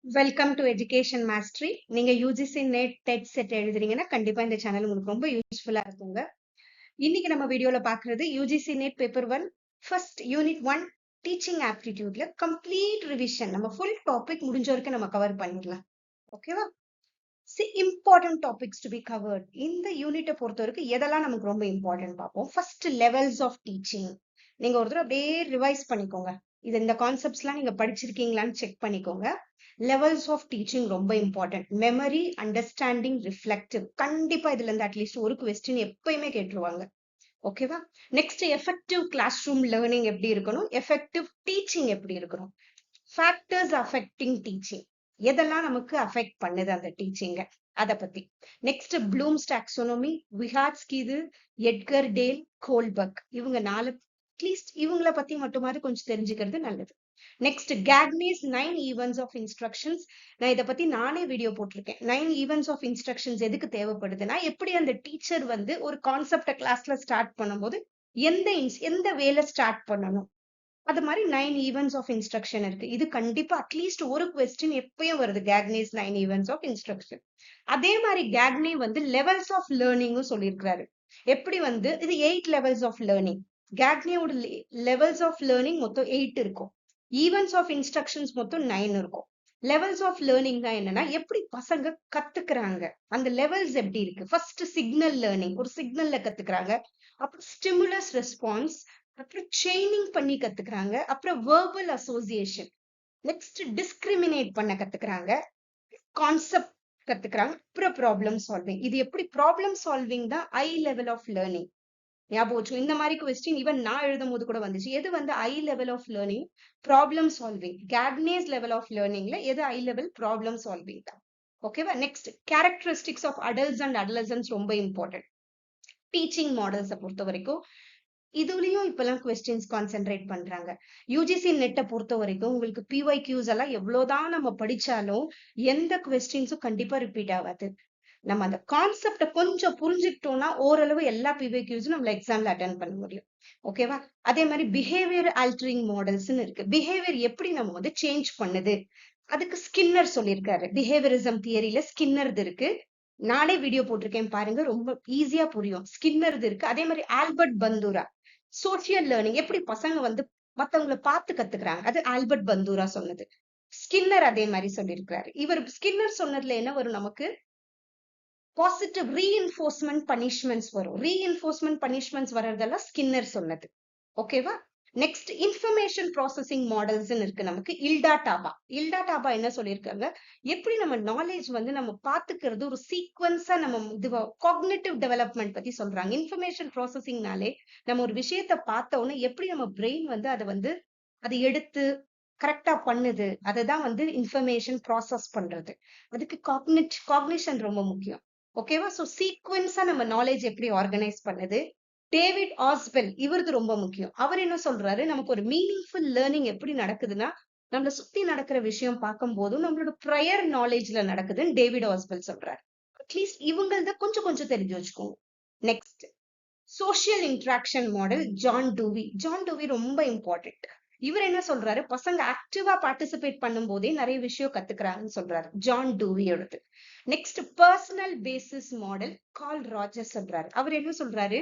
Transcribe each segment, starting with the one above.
Welcome to education mastery. நீங்க UGC net dead set எழுதுறீங்கன்னா கண்டிப்பா இந்த சேனல் உங்களுக்கு ரொம்ப யூஸ்ஃபுல்லா இருக்குங்க. இன்னைக்கு நம்ம வீடியோல பாக்குறது UGC NET paper 1 first unit 1 teaching ஆப்டிடியூட்ல கம்ப்ளீட் ரிவிஷன். நம்ம ஃபுல் டாபிக் முடிஞ்ச வரைக்கும் நம்ம கவர் பண்ணிடலாம். ஓகேவா? Important topics to be covered. இந்த யூனிட்டை பொறுத்த வரைக்கும் எதெல்லாம் நமக்கு ரொம்ப இம்பார்ட்டன்ட் பார்ப்போம். First levels of teaching. நீங்க ஒரு தடவை அப்படியே ரிவைஸ் பண்ணிக்கோங்க. இந்த கான்செப்ட்ஸ்லாம் நீங்க படிச்சிருக்கீங்களான்னு செக் பண்ணிக்கோங்க. லெவல்ஸ் ஆஃப் டீச்சிங் ரொம்ப இம்பார்ட்டன்ட். Memory, understanding, reflective. கண்டிப்பா இதுல இருந்து அட்லீஸ்ட் ஒரு கொஸ்டின் எப்பயுமே கேட்டுருவாங்க. ஓகேவா? Next effective classroom learning எப்படி இருக்கணும், எஃபெக்டிவ் டீச்சிங் எப்படி இருக்கணும், ஃபேக்டர்ஸ் அஃபெக்டிங் டீச்சிங், எதெல்லாம் நமக்கு அஃபெக்ட் பண்ணுது அந்த டீச்சிங்க, அத பத்தி. Next Bloom's taxonomy, Vygotsky, Edgar Dale, Kohlberg, இவங்க 4 அட்லீஸ்ட் இவங்கள பத்தி மட்டுமாவது கொஞ்சம் தெரிஞ்சுக்கிறது நல்லது. Next Gagne's 9 events of instructions. நான் இதை பத்தி நானே வீடியோ போட்டிருக்கேன். 9 ஈவென்ட்ஸ் ஆஃப் இன்ஸ்ட்ரக்ஷன்ஸ் எதுக்கு தேவைப்படுதுன்னா, எப்படி அந்த டீச்சர் வந்து ஒரு கான்செப்ட கிளாஸ்ல ஸ்டார்ட் பண்ணும்போது எந்த வேலை ஸ்டார்ட் பண்ணணும், அது மாதிரி 9 ஈவென்ட்ஸ் ஆஃப் இன்ஸ்ட்ரக்ஷன் இருக்கு. இது கண்டிப்பா அட்லீஸ்ட் ஒரு கொஸ்டின் எப்பயும் வருது. கேக்னேஸ் 9 ஈவென்ட்ஸ் ஆஃப் இன்ஸ்ட்ரக்ஷன். அதே மாதிரி கேக்னே வந்து லெவல்ஸ் ஆஃப் லேர்னிங்கும் சொல்லியிருக்கிறாரு. எப்படி வந்து இது 8 லெவல்ஸ் ஆஃப் லேர்னிங். கேக்னேயோட லெவல்ஸ் ஆஃப் லேர்னிங் மொத்தம் 8 இருக்கும். ஈவென்ட்ஸ் ஆஃப் இன்ஸ்ட்ரக்ஷன்ஸ் மொத்தம் 9 இருக்கும். லெவல்ஸ் ஆஃப் லேர்னிங் தான் என்னன்னா, எப்படி பசங்க கத்துக்கிறாங்க, அந்த லெவல்ஸ் எப்படி இருக்கு. ஃபர்ஸ்ட் சிக்னல் லேர்னிங், ஒரு சிக்னல்ல கத்துக்கிறாங்க. அப்புறம் ஸ்டிமுலஸ் ரெஸ்பான்ஸ், அப்புறம் செயினிங் பண்ணி கத்துக்கிறாங்க. அப்புறம் வெர்பல் அசோசியேஷன். நெக்ஸ்ட் டிஸ்கிரிமினேட் பண்ண கத்துக்கிறாங்க. கான்செப்ட் கத்துக்கிறாங்க. அப்புறம் ப்ராப்ளம் சால்விங். இது எப்படி ப்ராப்ளம் சால்விங் தான் ஐ லெவல் ஆஃப் லேர்னிங். ஞாபகம் இந்த மாதிரி கொஸ்டின் ஈவன் நான் எழுதும் போது கூட வந்துச்சு. எது வந்து high level of learning, problem solving. கேக்னேஸ் லெவல் ஆஃப் லேர்னிங்ல எது ஐ லெவல், ப்ராப்ளம் சால்விங் தான். ஓகேவா? Next characteristics of adults and adolescents ரொம்ப இம்பார்ட்டன்ட். டீச்சிங் மாடல்ஸை பொறுத்த வரைக்கும் இதுலயும் இப்பெல்லாம் கொஸ்டின்ஸ் கான்சென்ட்ரேட் பண்றாங்க. யூஜிசி நெட்டை பொறுத்த வரைக்கும் உங்களுக்கு பிஒய்கியூஸ் எல்லாம் எவ்வளவுதான் நம்ம படிச்சாலும் எந்த கொஸ்டின்ஸும் கண்டிப்பா ரிப்பீட் ஆகாது. நம்ம அந்த கான்செப்ட கொஞ்சம் புரிஞ்சுக்கிட்டோம்னா ஓரளவு எல்லா பிவிக்யூஸும் நம்மள எக்ஸாம்ல அட்டென்ட் பண்ண முடியும். ஓகேவா? அதே மாதிரி பிஹேவியர் ஆல்டரிங் மாடல்ஸ்னு இருக்கு. பிஹேவியர் எப்படி நம்ம வந்து சேஞ்ச் பண்ணுது, அதுக்கு ஸ்கின்னர் சொல்லியிருக்காரு. பிஹேவியரிசம் தியரியில ஸ்கின்னர் இருக்கு. நானே வீடியோ போட்டிருக்கேன் பாருங்க, ரொம்ப ஈஸியா புரியும். ஸ்கின்னர் இருக்கு. அதே மாதிரி ஆல்பர்ட் பந்தூரா சோசியல் லேர்னிங், எப்படி பசங்க வந்து மத்தவங்களை பார்த்து கத்துக்கிறாங்க, அது ஆல்பர்ட் பந்தூரா சொன்னது. ஸ்கின்னர் அதே மாதிரி சொல்லியிருக்கிறாரு. இவர் ஸ்கின்னர் சொன்னதுல என்ன வரும் நமக்கு, பாசிட்டிவ் ரீஇன்ஃபோர்ஸ்மெண்ட் பனிஷ்மெண்ட்ஸ் வரும். ரீஇன்ஃபோர்ஸ்மெண்ட் பனிஷ்மெண்ட்ஸ் வர்றதெல்லாம் ஸ்கின்னர் சொன்னது. ஓகேவா? நெக்ஸ்ட் இன்ஃபர்மேஷன் ப்ராசஸிங் மாடல்ஸ் இருக்கு நமக்கு. இல்டா டாபா என்ன சொல்லியிருக்காங்க, எப்படி நம்ம நாலேஜ் வந்து நம்ம பாத்துக்கிறது ஒரு சீக்வன்ஸா நம்ம இது காக்னிட்டிவ் டெவலப்மெண்ட் பத்தி சொல்றாங்க. இன்ஃபர்மேஷன் ப்ராசஸிங்னாலே நம்ம ஒரு விஷயத்த பார்த்த உடனே எப்படி நம்ம பிரெயின் வந்து அதை எடுத்து கரெக்டா பண்ணுது, அதுதான் வந்து இன்ஃபர்மேஷன் ப்ராசஸ் பண்றது. அதுக்கு காக்னிஷன் ரொம்ப முக்கியம். ஓகேவா? சோ சீக்வென்ஸா நம்ம நாலேஜ் எப்படி ஆர்கனைஸ் பண்ணுது. டேவிட் ஆஸ்பெல் இவருக்கு ரொம்ப முக்கியம். அவர் என்ன சொல்றாரு, நமக்கு ஒரு மீனிங்ஃபுல் லேர்னிங் எப்படி நடக்குதுன்னா, நம்மள சுத்தி நடக்கிற விஷயம் பார்க்கும் போதும் நம்மளோட ப்ரையர் நாலேஜ்ல நடக்குதுன்னு டேவிட் ஆஸ்பெல் சொல்றாரு. அட்லீஸ்ட் இவங்கள்த கொஞ்சம் கொஞ்சம் தெரிஞ்சு வச்சுக்கோங்க. Next social interaction model, John Dewey ரொம்ப இம்பார்ட்டன்ட். இவர் என்ன சொல்றாரு, பசங்க ஆக்டிவா பார்ட்டிசிபேட் பண்ணும் போதே நிறைய விஷயம் கத்துக்கிறாங்கன்னு சொல்றாரு, ஜான் டூவியோடது. Next personal basis model, Carl Roger சொல்றாரு. அவர் என்ன சொல்றாரு,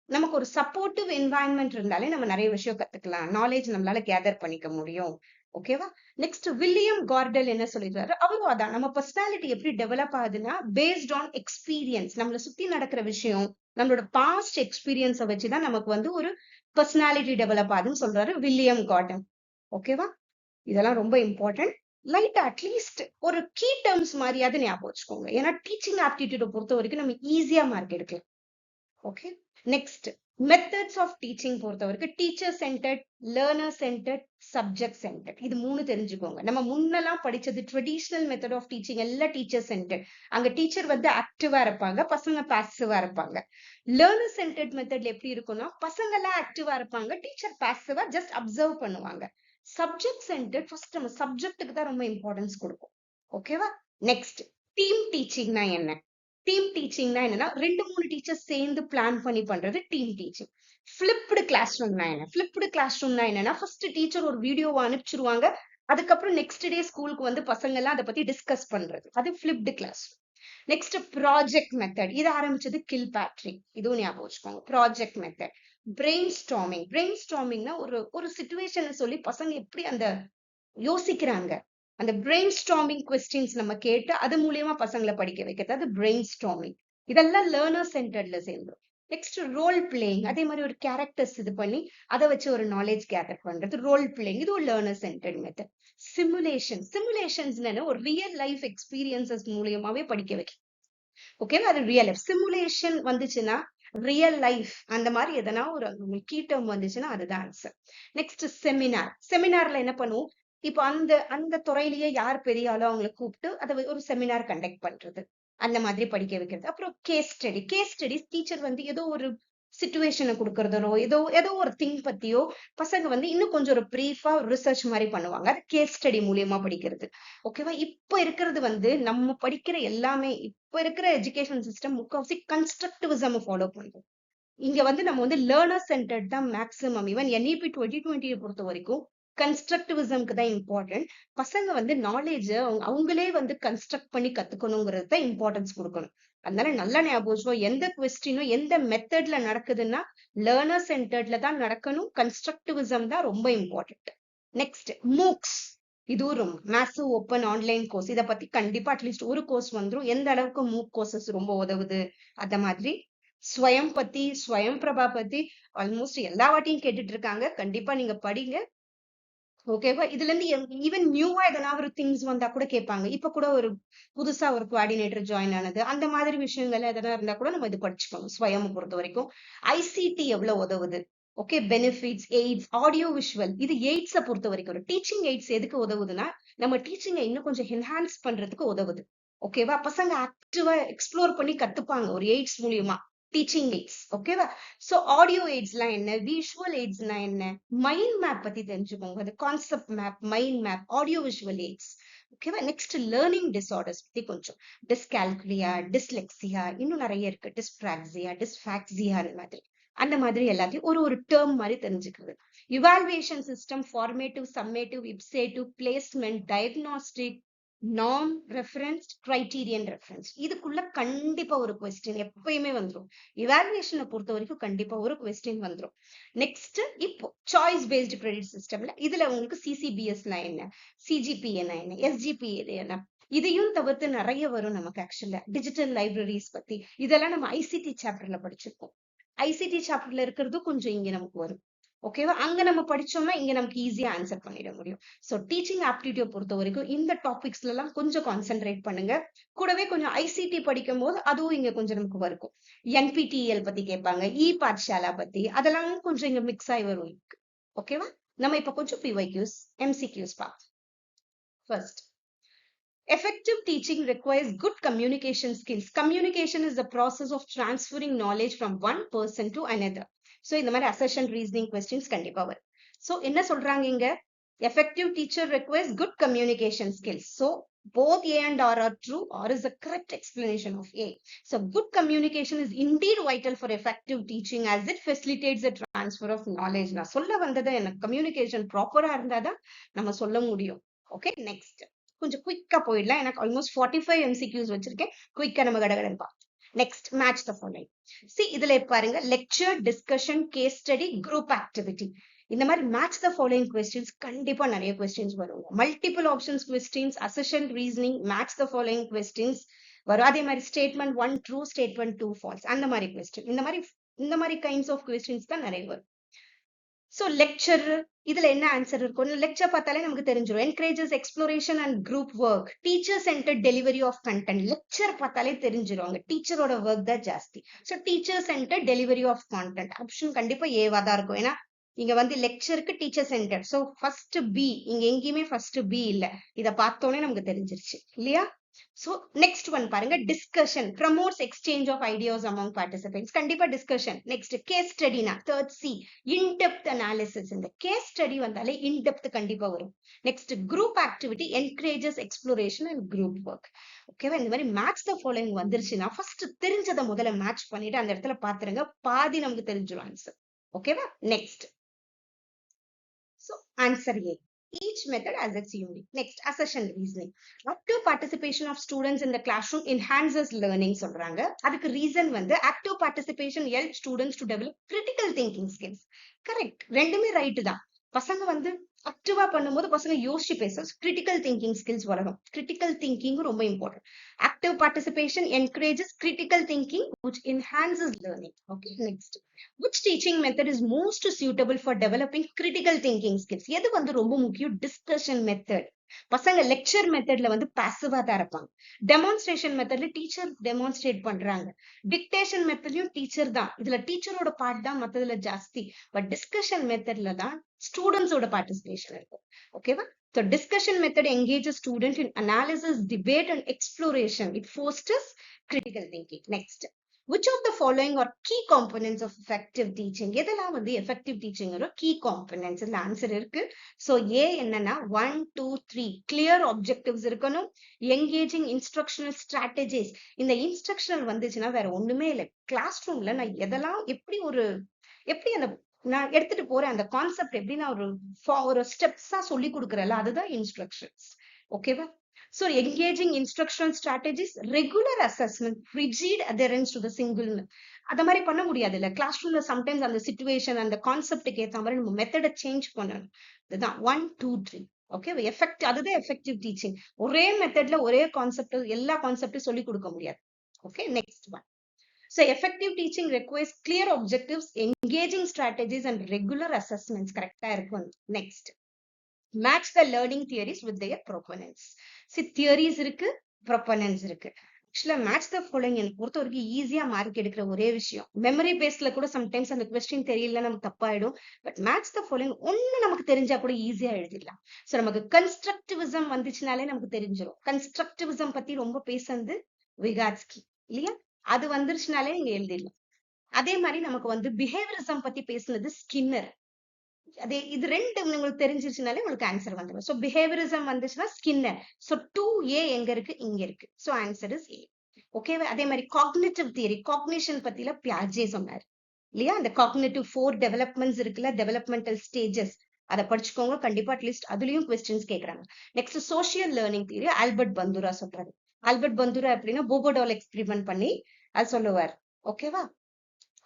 நமக்கு ஒரு சப்போர்ட்டிவ் என்வாயன்மெண்ட் இருந்தாலே நம்ம நிறைய விஷயம் கத்துக்கலாம், நாலேஜ் நம்மளால கேதர் பண்ணிக்க முடியும். ஓகேவா? நெக்ஸ்ட் வில்லியம் கார்டல் என்ன சொல்லிடுறாரு, அவரும் அதான், நம்ம பர்சனாலிட்டி எப்படி டெவலப் ஆகுதுன்னா பேஸ்ட் ஆன் எக்ஸ்பீரியன்ஸ். நம்மளை சுத்தி நடக்கிற விஷயம், நம்மளோட பாஸ்ட் எக்ஸ்பீரியன்ஸை வச்சுதான் நமக்கு வந்து ஒரு பர்சனாலிட்டி டெவலப் ஆகுதுன்னு சொல்றாரு வில்லியம் கார்டன். ஓகேவா? இதெல்லாம் ரொம்ப இம்பார்ட்டன்ட். லைட் அட்லீஸ்ட் ஒரு கீ டேர்ம்ஸ் மாதிரியாவது ஞாபகம் வச்சுக்கோங்க. ஏன்னா டீச்சிங் ஆப்டிடியூட பொறுத்த வரைக்கும் நம்ம ஈஸியா மார்க் எடுக்கலாம். Okay, next methods of teaching பொறுத்த வரைக்கும் teacher centred, learner centred, subject centred. இது 3 தெரிஞ்சுக்கோங்க. நம்ம முன்னெல்லாம் படிச்சது ட்ரெடிஷனல் மெத்தட் ஆஃப் டீச்சிங் எல்லாம் டீச்சர் சென்டர்ட். அங்க டீச்சர் வந்து ஆக்டிவா இருப்பாங்க, பசங்க பாசிவா இருப்பாங்க. லேர்னர் சென்டர்ட் மெத்தட்ல எப்படி இருக்கும்னா, பசங்க எல்லாம் ஆக்டிவா இருப்பாங்க, டீச்சர் பாசிவா ஜஸ்ட் அப்சர்வ் பண்ணுவாங்க. சப்ஜெக்ட் சென்டர்ட் ஃபர்ஸ்ட் நம்ம சப்ஜெக்ட்டுக்கு தான் ரொம்ப இம்பார்ட்டன்ஸ் கொடுக்கும். ஓகேவா? நெக்ஸ்ட் டீம் டீச்சிங்னா என்ன? டீம் டீச்சிங்னா என்னன்னா, 2-3 டீச்சர்ஸ் சேர்ந்து பிளான் பண்ணி பண்றது டீம் டீச்சிங். ஃபிளிப்டு கிளாஸ் ரூம்னா என்ன? ஃபிளிப்டு கிளாஸ் ரூம்னா என்னன்னா, ஃபர்ஸ்ட் டீச்சர் ஒரு வீடியோவை அனுப்பிச்சிருவாங்க, அதுக்கப்புறம் நெக்ஸ்ட் டே ஸ்கூலுக்கு வந்து பசங்க எல்லாம் அதை பத்தி டிஸ்கஸ் பண்றது, அது flipped class. Next project method, இது ஆரம்பிச்சது கில் பேட்ரிக், இதுவும் ஞாபகம் வச்சுக்கோங்க. Project method. பிரெயின் ஸ்டார்மிங், பிரெயின் ஸ்டார்மிங்னா ஒரு சிச்சுவேஷனை சொல்லி பசங்க எப்படி அந்த யோசிக்கிறாங்க, அந்த பிரெயின் ஸ்டார்மிங் கொஸ்டின்ஸ் நம்ம கேட்டு அது மூலியமா பசங்களை படிக்க வைக்கிறது, அது பிரெயின் ஸ்டார்மிங். இதெல்லாம் லேர்னர் சென்டர்ட்ல சேர்ந்துடும். நெக்ஸ்ட் ரோல் பிளேயிங், அதே மாதிரி ஒரு கேரக்டர்ஸ் இது பண்ணி அதை வச்சு ஒரு நாலேஜ் கேதர் பண்றது, ரோல் பிளேயிங், இது ஒரு learner centred method. Simulation, simulations ஒரு ரியல் லைஃப் எக்ஸ்பீரியன்சஸ் மூலியமாவே படிக்க வைக்கும். ஓகேவா, அது ரியல் லைஃப். சிமுலேஷன் வந்துச்சுன்னா ரியல் லைஃப் அந்த மாதிரி எதனா ஒரு கீ டேர்ம் வந்துச்சுன்னா அதுதான் ஆன்சர். நெக்ஸ்ட் செமினார், செமினார்ல என்ன பண்ணுவோம், இப்போ அந்த அந்த துறையிலேயே யார் பெரிய ஆளோ அவங்களை கூப்பிட்டு அதை ஒரு செமினார் கண்டக்ட் பண்றது, அந்த மாதிரி படிக்க வைக்கிறது. அப்புறம் case study, case study teacher வந்து ஏதோ ஒரு சிச்சுவேஷனை கொடுக்கறதோ ஏதோ ஏதோ ஒரு திங் பத்தியோ பசங்க வந்து இன்னும் கொஞ்சம் ஒரு பிரீஃபா ரிசர்ச் மாதிரி பண்ணுவாங்க, அது கேஸ் ஸ்டடி மூலியமா படிக்கிறது. ஓகேவா, இப்ப இருக்கிறது வந்து நம்ம படிக்கிற எல்லாமே, இப்ப இருக்கிற எஜுகேஷன் சிஸ்டம் முக்கால்வாசி கன்ஸ்ட்ரக்டிவிசம் ஃபாலோ பண்றோம். இங்க வந்து நம்ம வந்து லேர்னர் சென்டர்ட் தான் மேக்ஸிமம். ஈவன் NEP 2020 பொறுத்த வரைக்கும் கன்ஸ்ட்ரக்டிவிசம்க்கு தான் இம்பார்ட்டன்ட். பசங்க வந்து நாலேஜ் அவங்களே வந்து கன்ஸ்ட்ரக்ட் பண்ணி கத்துக்கணுங்கிறது தான் இம்பார்ட்டன்ஸ் கொடுக்கணும். அதனால நல்லா ஞாபகம், எந்த கொஸ்டினும் எந்த மெத்தட்ல நடக்குதுன்னா லேர்னர் சென்டர்ட்ல தான் நடக்கணும். கன்ஸ்ட்ரக்டிவிசம் தான் ரொம்ப இம்பார்ட்டன்ட். நெக்ஸ்ட் மூக்ஸ், இதுவும் ரொம்ப மேசிவ் ஓப்பன் ஆன்லைன் கோர்ஸ். இதை பத்தி கண்டிப்பா அட்லீஸ்ட் ஒரு கோர்ஸ் வந்துடும், எந்த அளவுக்கு மூக் கோர்சஸ் ரொம்ப உதவுது அந்த மாதிரி. ஸ்வயம் பத்தி, ஸ்வயம் பிரபா பத்தி ஆல்மோஸ்ட் எல்லா வாட்டியும் கேட்டுட்டு இருக்காங்க, கண்டிப்பா நீங்க படிங்க. ஓகேவா, இதுல இருந்து ஈவன் நியூவா எதனா ஒரு திங்ஸ் வந்தா கூட கேட்பாங்க. இப்ப கூட ஒரு புதுசா ஒரு கோஆர்டினேட்டர் ஜாயின் ஆனது, அந்த மாதிரி விஷயங்கள் எதனா இருந்தா கூட நம்ம இது படிச்சுக்கோங்க. ஸ்வயம் பொறுத்த வரைக்கும் ICT எவ்வளவு உதவுது, okay, benefits, AIDS, audio visual, இது எய்ட்ஸை பொறுத்த வரைக்கும் ஒரு டீச்சிங் எய்ட்ஸ் எதுக்கு உதவுதுன்னா நம்ம டீச்சிங்கை இன்னும் கொஞ்சம் என்ஹான்ஸ் பண்றதுக்கு உதவுது. ஓகேவா, பசங்க ஆக்டிவா எக்ஸ்ப்ளோர் பண்ணி கத்துப்பாங்க ஒரு எய்ட்ஸ் மூலியமா, டீச்சிங் எய்ட்ஸ். ஓகேவா, சோ ஆடியோ எய்ட்ஸ்லாம் என்ன, விஷுவல் எய்ட்ஸ்னா என்ன, மைண்ட் மேப் பத்தி தெரிஞ்சுக்கோங்க, அது concept map, mind map, audio visual AIDS. ஓகேவா, நெக்ஸ்ட் லேர்னிங் டிசார்டர்ஸ் பத்தி கொஞ்சம், டிஸ்கால்குலியா, டிஸ்லெக்சியா, இன்னும் நிறைய இருக்கு, டிஸ்பிராக்சியா, டிஸ்பாக்சியா, அந்த மாதிரி எல்லாத்தையும் ஒரு ஒரு டேர்ம் மாதிரி தெரிஞ்சுக்கிறது. Evaluation system, formative, summative, ipsative, placement, diagnostic, norm reference, criterion reference, இதுக்குள்ள கண்டிப்பா ஒரு கொஸ்டின் எப்பயுமே வந்துடும். இவாலுவேஷனை பொறுத்த வரைக்கும் கண்டிப்பா ஒரு கொஸ்டின் வந்துடும். நெக்ஸ்ட் இப்போ சாய்ஸ் பேஸ்டு கிரெடிட் சிஸ்டம்ல இதுல உங்களுக்கு CCBSனா என்ன, CGPA என்ன, SGPA என்ன, இதையும் தவிர்த்து நிறைய வரும் நமக்கு. ஆக்சுவலா டிஜிட்டல் லைப்ரரிஸ் பத்தி இதெல்லாம் நம்ம ICT சாப்டர்ல படிச்சிருக்கோம். ICT சாப்டர்ல இருக்கிறது கொஞ்சம் இங்க நமக்கு வரும். ஓகேவா, அங்க நம்ம படிச்சோம்னா இங்க நமக்கு ஈஸியா ஆன்சர் பண்ணிட முடியும். சோ டீச்சிங் ஆப்டிடியூட் பொறுத்த வரைக்கும் இந்த டாபிக்ஸ்ல எல்லாம் கொஞ்சம் கான்சென்ட்ரேட் பண்ணுங்க. கூடவே கொஞ்சம் ICT படிக்கும் போது அதுவும் இங்க கொஞ்சம் நமக்கு வரும். NPTEL பத்தி கேட்பாங்க, பாட்ஷாலா பத்தி, அதெல்லாம் கொஞ்சம் இங்க மிக்ஸ் ஆகி வரும். ஓகேவா, நம்ம இப்ப கொஞ்சம் PYQs, MCQs பார்ப்போம். First, effective teaching requires good communication skills. Communication is the process of transferring knowledge from one person to another. So இந்த மாதிரி assertion reasoning questions கண்டிப்பா வரும். So என்ன சொல்றாங்க இங்க, effective teacher requires good communication skills. So both A and R are true. R is the correct explanation of A. So good communication is indeed vital for effective teaching as it facilitates the transfer of knowledge. நான் சொல்ல வந்தது எனக்கு communication ப்ராப்பரா இருந்தாதான் நம்ம சொல்ல முடியும். Okay, next கொஞ்சம் குயிக்கா போயிடலாம், எனக்கு ஆல்மோஸ்ட் 45 MCQs வச்சிருக்கேன், குயிக்கா நம்ம கடகடன் பார்ப்போம். Next, match the following. இதுல பாருங்க, lecture, discussion, case study, group activity, இந்த மாதிரி மேட்ச் த ஃபாலோயிங் கொஸ்டின்ஸ் கண்டிப்பா நிறைய கொஸ்டின்ஸ் வரும். Multiple options questions, assertion reasoning, match the following questions வரும். அதே மாதிரி ஸ்டேட்மெண்ட் 1 ட்ரூ, ஸ்டேட்மெண்ட் 2 ஃபால்ஸ், அந்த மாதிரி கொஸ்டின், இந்த மாதிரி கைண்ட்ஸ் ஆஃப் கொஸ்டின்ஸ் தான் நிறைய வரும். சோ லெக்சர், இதுல என்ன ஆன்சர் இருக்கும், லெக்சர் பார்த்தாலே நமக்கு தெரிஞ்சிடும். Encourages exploration and group work, teacher centred delivery of content. Lecture பார்த்தாலே தெரிஞ்சிடும், அங்க டீச்சரோட ஒர்க் தான் ஜாஸ்தி. So teacher centred delivery of content option கண்டிப்பா ஏவா தான் இருக்கும். ஏன்னா இங்க வந்து லெக்சருக்கு teacher centre, so first B, இங்க எங்கேயுமே ஃபர்ஸ்ட் B இல்ல, இத பார்த்தோன்னே நமக்கு தெரிஞ்சிருச்சு இல்லையா. So next one பாருங்க, discussion promotes exchange of ideas among participants. கண்டிப்பா discussion. Next, case study na third C, in-depth analysis. இந்த case study வந்தாலே in-depth கண்டிப்பா வரும். Next, group activity encourages exploration and group work. ஓகேவா, இந்த மாதிரி match the following வந்துருச்சுன்னா first தெரிஞ்சதை முதல்ல match பண்ணிட்டு அந்த இடத்துல பாத்துருங்க, பாதி நமக்கு தெரிஞ்சிடும் ஆன்சர். ஓகேவா, next. So answer A. each method has its unique. Next, assertion reasoning. Active participation of students in the classroom enhances learning சொல்றாங்க. அதுக்கு reason வந்து active participation helps students to develop critical thinking skills. Correct. ரெண்டுமே right தான். பசங்க வந்து ஆக்டிவா பண்ணும்போது பசங்க யோசிச்சு பேச கிரிட்டிக்கல் திங்கிங் ஸ்கில்ஸ் வளரும். கிரிட்டிக்கல் திங்கிங் ரொம்ப important. Active participation encourages critical thinking which enhances learning. Okay, next. Which teaching method is most suitable for developing critical thinking skills? எது வந்து ரொம்ப முக்கியம்? Discussion method. பசங்க லெக்சர் மெத்தட்ல வந்து பாசிவா தான் இருப்பாங்க. டெமான்ஸ்ட்ரேஷன் மெத்தட்ல டீச்சர் டெமான்ஸ்ட்ரேட் பண்றாங்க. டிக்டேஷன் மெத்தட்லயும் டீச்சர் தான். இதுல டீச்சரோட பார்ட் தான் மத்ததுல ஜாஸ்தி. பட் டிஸ்கஷன் மெத்தட்ல தான் ஸ்டூடெண்ட்ஸோட பார்ட்டிசிபேஷன் இருக்கும். ஓகேவா? So discussion method engages student in analysis, debate and exploration. It fosters critical thinking. Next. Which of the following are key components of effective teaching? எதெல்லாம் வந்து effective teaching ஓட key components? இந்த answer இருக்கு. So A என்னன்னா 1, 2, 3 clear objectives இருக்கணும். Engaging instructional strategies. இந்த instructional வந்துச்சுன்னா வேற ஒண்ணுமே இல்லை. கிளாஸ் ரூம்ல நான் எதெல்லாம் எப்படி அந்த நான் எடுத்துட்டு போறேன் அந்த கான்செப்ட் எப்படி நான் ஒரு ஸ்டெப்ஸா சொல்லி கொடுக்குறேன்ல அதுதான் இன்ஸ்ட்ரக்ஷன்ஸ். ஓகேவா? So engaging instructional strategies, regular assessment, rigid adherence to the single. அத மாதிரி பண்ண முடியாது இல்ல. கிளாஸ் ரூம்ல சம்டைம்ஸ் அந்த சிச்சுவேஷன் அந்த கான்செப்டுக்கு ஏத்த மாதிரி நம்ம மெத்தடை சேஞ்ச் பண்ணணும். இதுதான் 1, 2, 3. ஓகே, அதுதான் எஃபெக்டிவ் டீச்சிங். ஒரே மெத்தட்ல ஒரே கான்செப்ட் எல்லா கான்செப்டும் சொல்லி கொடுக்க முடியாது. Okay, next one. So effective teaching requires clear objectives, engaging strategies and regular assessments. Correct. Next. Match the learning theories with their proponents. See, theories இருக்கு, proponents இருக்கு. Actually, match the following எனக்கு பொறுத்த வரைக்கும் ஈஸியா மார்க் எடுக்கிற ஒரே விஷயம். Memory பேஸ்ல கூட சம்டைம்ஸ் அந்த கொஸ்டின் தெரியல நமக்கு தப்பாயிடும். பட் மேட்ச் த ஃபாலோயிங் ஒன்னு நமக்கு தெரிஞ்சா கூட ஈஸியா எழுதிடலாம். ஸோ நமக்கு கன்ஸ்ட்ரக்டிவிசம் வந்துச்சுனாலே நமக்கு தெரிஞ்சிடும். கன்ஸ்ட்ரக்டிவிசம் பத்தி ரொம்ப பேசுறது விகாட்ஸ்கி இல்லையா? அது வந்துருச்சுனாலே நீங்க எழுதிடலாம். அதே மாதிரி நமக்கு வந்து பிஹேவியரிசம் பத்தி பேசுனது ஸ்கின்னர். அதே இது ரெண்டு உங்களுக்கு தெரிஞ்சிருச்சுனாலே உங்களுக்கு ஆன்சர் வந்துடும். ஸோ பிஹேவியரிசம் வந்துச்சுன்னா ஸ்கின்னர். ஸோ 2A எங்க இருக்கு? இங்க இருக்கு. So answer is A. ஓகேவா? அதே மாதிரி காக்னிட்டிவ் தியரி, காக்னிஷன் பத்தில பியாஜே சொன்னார் இல்லையா? அந்த காக்னிட்டிவ் 4 டெவலப்மெண்ட்ஸ் இருக்குல்ல, டெவலப்மெண்டல் ஸ்டேஜஸ், அதை படிச்சுக்கோங்க. கண்டிப்பா அட்லீஸ்ட் அதுலயும் கொஸ்டின்ஸ் கேட்கறாங்க. Next social learning theory Albert Bandura சொல்றாரு. ஆல்பர்ட் பந்துரா எப்படின்னா போபோடால் எக்ஸ்பெரிமெண்ட் பண்ணி அது சொல்லுவார். ஓகேவா?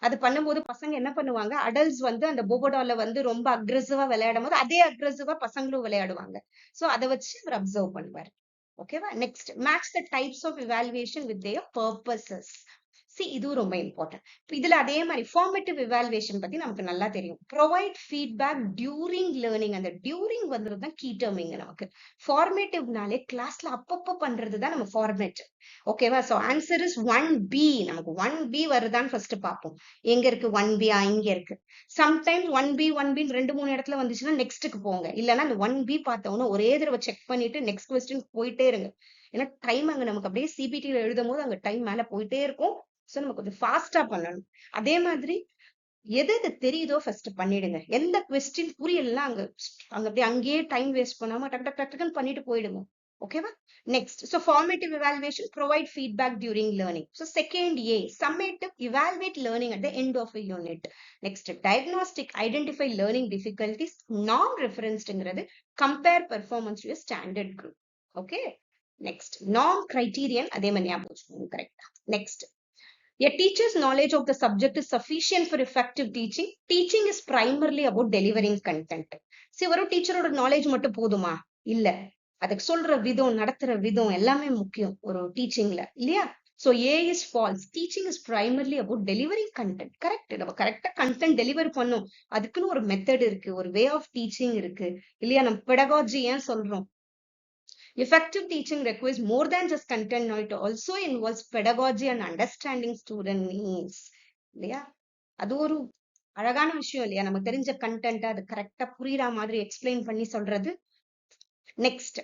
அது பண்ணும்போது பசங்க என்ன பண்ணுவாங்க, அடல்ட்ஸ் வந்து அந்த போபோடால வந்து ரொம்ப அக்ரெசிவா விளையாடும் போது அதே அக்ரெசிவா பசங்களும் விளையாடுவாங்க. சோ அதை வச்சு அவர் அப்சர்வ் பண்ணுவார். ஓகேவா? Next, match the types of evaluation with their purposes. இதுவும் ரொம்ப இம்பார்ட்டன்ட். இதுல அதே மாதிரி ஃபார்மேட்டிவ் இவாலுவேஷன் பத்தி நமக்கு நல்லா தெரியும். Provide feedback during learning. அந்த டியூரிங் வந்துதான் கீ டேர்மிங் நமக்கு. ஃபார்மேட்டிவ்னாலே கிளாஸ்ல அப்பப்போ பண்றதுதான் நம்ம ஃபார்மேட்டிவ். ஓகேவா? So answer is 1B. நமக்கு 1B வருதான்னு ஃபர்ஸ்ட் பார்ப்போம். எங்க இருக்கு 1B? இங்க இருக்கு. சம்டைம்ஸ் 1B 2-3 இடத்துல வந்துச்சுன்னா நெக்ஸ்ட்டுக்கு போங்க. இல்லைன்னா அந்த 1B பார்த்தோம்னா ஒரே தடவை செக் பண்ணிட்டு நெக்ஸ்ட் கொஸ்டின் போயிட்டே இருங்க. ஏன்னா டைம் அங்க நமக்கு அப்படியே சிபிடில எழுதும் போது அங்க டைம் மேல போயிட்டே இருக்கும். சோ நம்ம கொஞ்சம் ஃபாஸ்டா பண்ணணும். அதே மாதிரி எது தெரியுதோ ஃபர்ஸ்ட் பண்ணிடுங்க. எந்த கொஸ்டின் புரியலன்னா அங்க அப்படியே அங்கேயே டைம் வேஸ்ட் பண்ணாம டக் டக் டக்குன்னு பண்ணிட்டு போயிடுங்க. ஓகேவா? Next, so formative evaluation provide feedback during learning. So second A, summative evaluate learning at the end of a unit. Next, diagnostic identify learning difficulties. Non-referencedங்கிறது compare performance to a standard group. Okay? Next, norm criterion அதே மாதிரி ஞாபகம் வச்சுக்கோங்க. கரெக்டா? Next, a teacher's knowledge of the subject is sufficient for effective teaching. Teaching is primarily about delivering content. ஒரு டீச்சரோட knowledge மட்டும் போதுமா? இல்ல, அதுக்கு சொல்ற விதம், நடத்துற விதம் எல்லாமே முக்கியம் ஒரு டீச்சிங்ல இல்லையா? So A is false. Teaching is primarily about delivering content. Correct. நம்ம கரெக்டா கண்டென்ட் டெலிவர் பண்ணும். அதுக்குன்னு ஒரு மெத்தட் இருக்கு, ஒரு வே ஆஃப் டீச்சிங் இருக்கு இல்லையா? நம்ம பெடகாலஜி ஏன் சொல்றோம்? Effective teaching requires more than just content. Now it also involves pedagogy and understanding student needs. இல்லையா? அது ஒரு அழகான விஷயம் இல்லையா? நம்ம தெரிஞ்ச கண்டென்ட் அது கரெக்டா புரியுற மாதிரி எக்ஸ்பிளைன் பண்ணி சொல்றது. Next,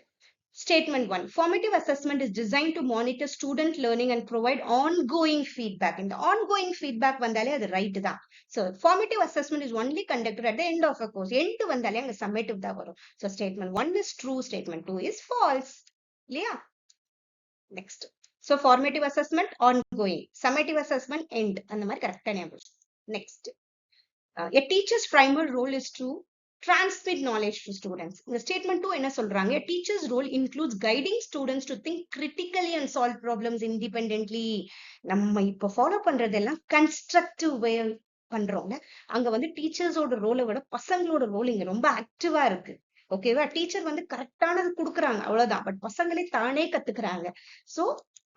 statement 1. Formative assessment is designed to monitor student learning and provide ongoing feedback. இந்த ongoing feedback வந்தாலே அது ரைட் தான். So formative assessment is only conducted at the end of a course. End வந்தாலே அங்க summative தான் வரும். So statement 1 is true, statement 2 is false. இல்லையா? Next, so formative assessment ongoing, summative assessment end. அந்த மாதிரி கரெக்டா ஞாபகம். Next, a teacher's primary role is to transmit knowledge to students. இந்த statement 2 என்ன சொல்றாங்க? A teacher's role includes guiding students to think critically and solve problems independently. நம்ம இப்ப follow பண்றதெல்லாம் கன்ஸ்ட்ரக்டிவ் வே பண்றோம்ல. அங்க வந்து டீச்சர்ஸோட ரோலை விட பசங்களோட ரோல் இங்க ரொம்ப ஆக்டிவா இருக்கு. ஓகேவா? டீச்சர் வந்து கரெக்டானது கொடுக்குறாங்க அவ்வளவுதான். பட் பசங்களே தானே கத்துக்கிறாங்க. So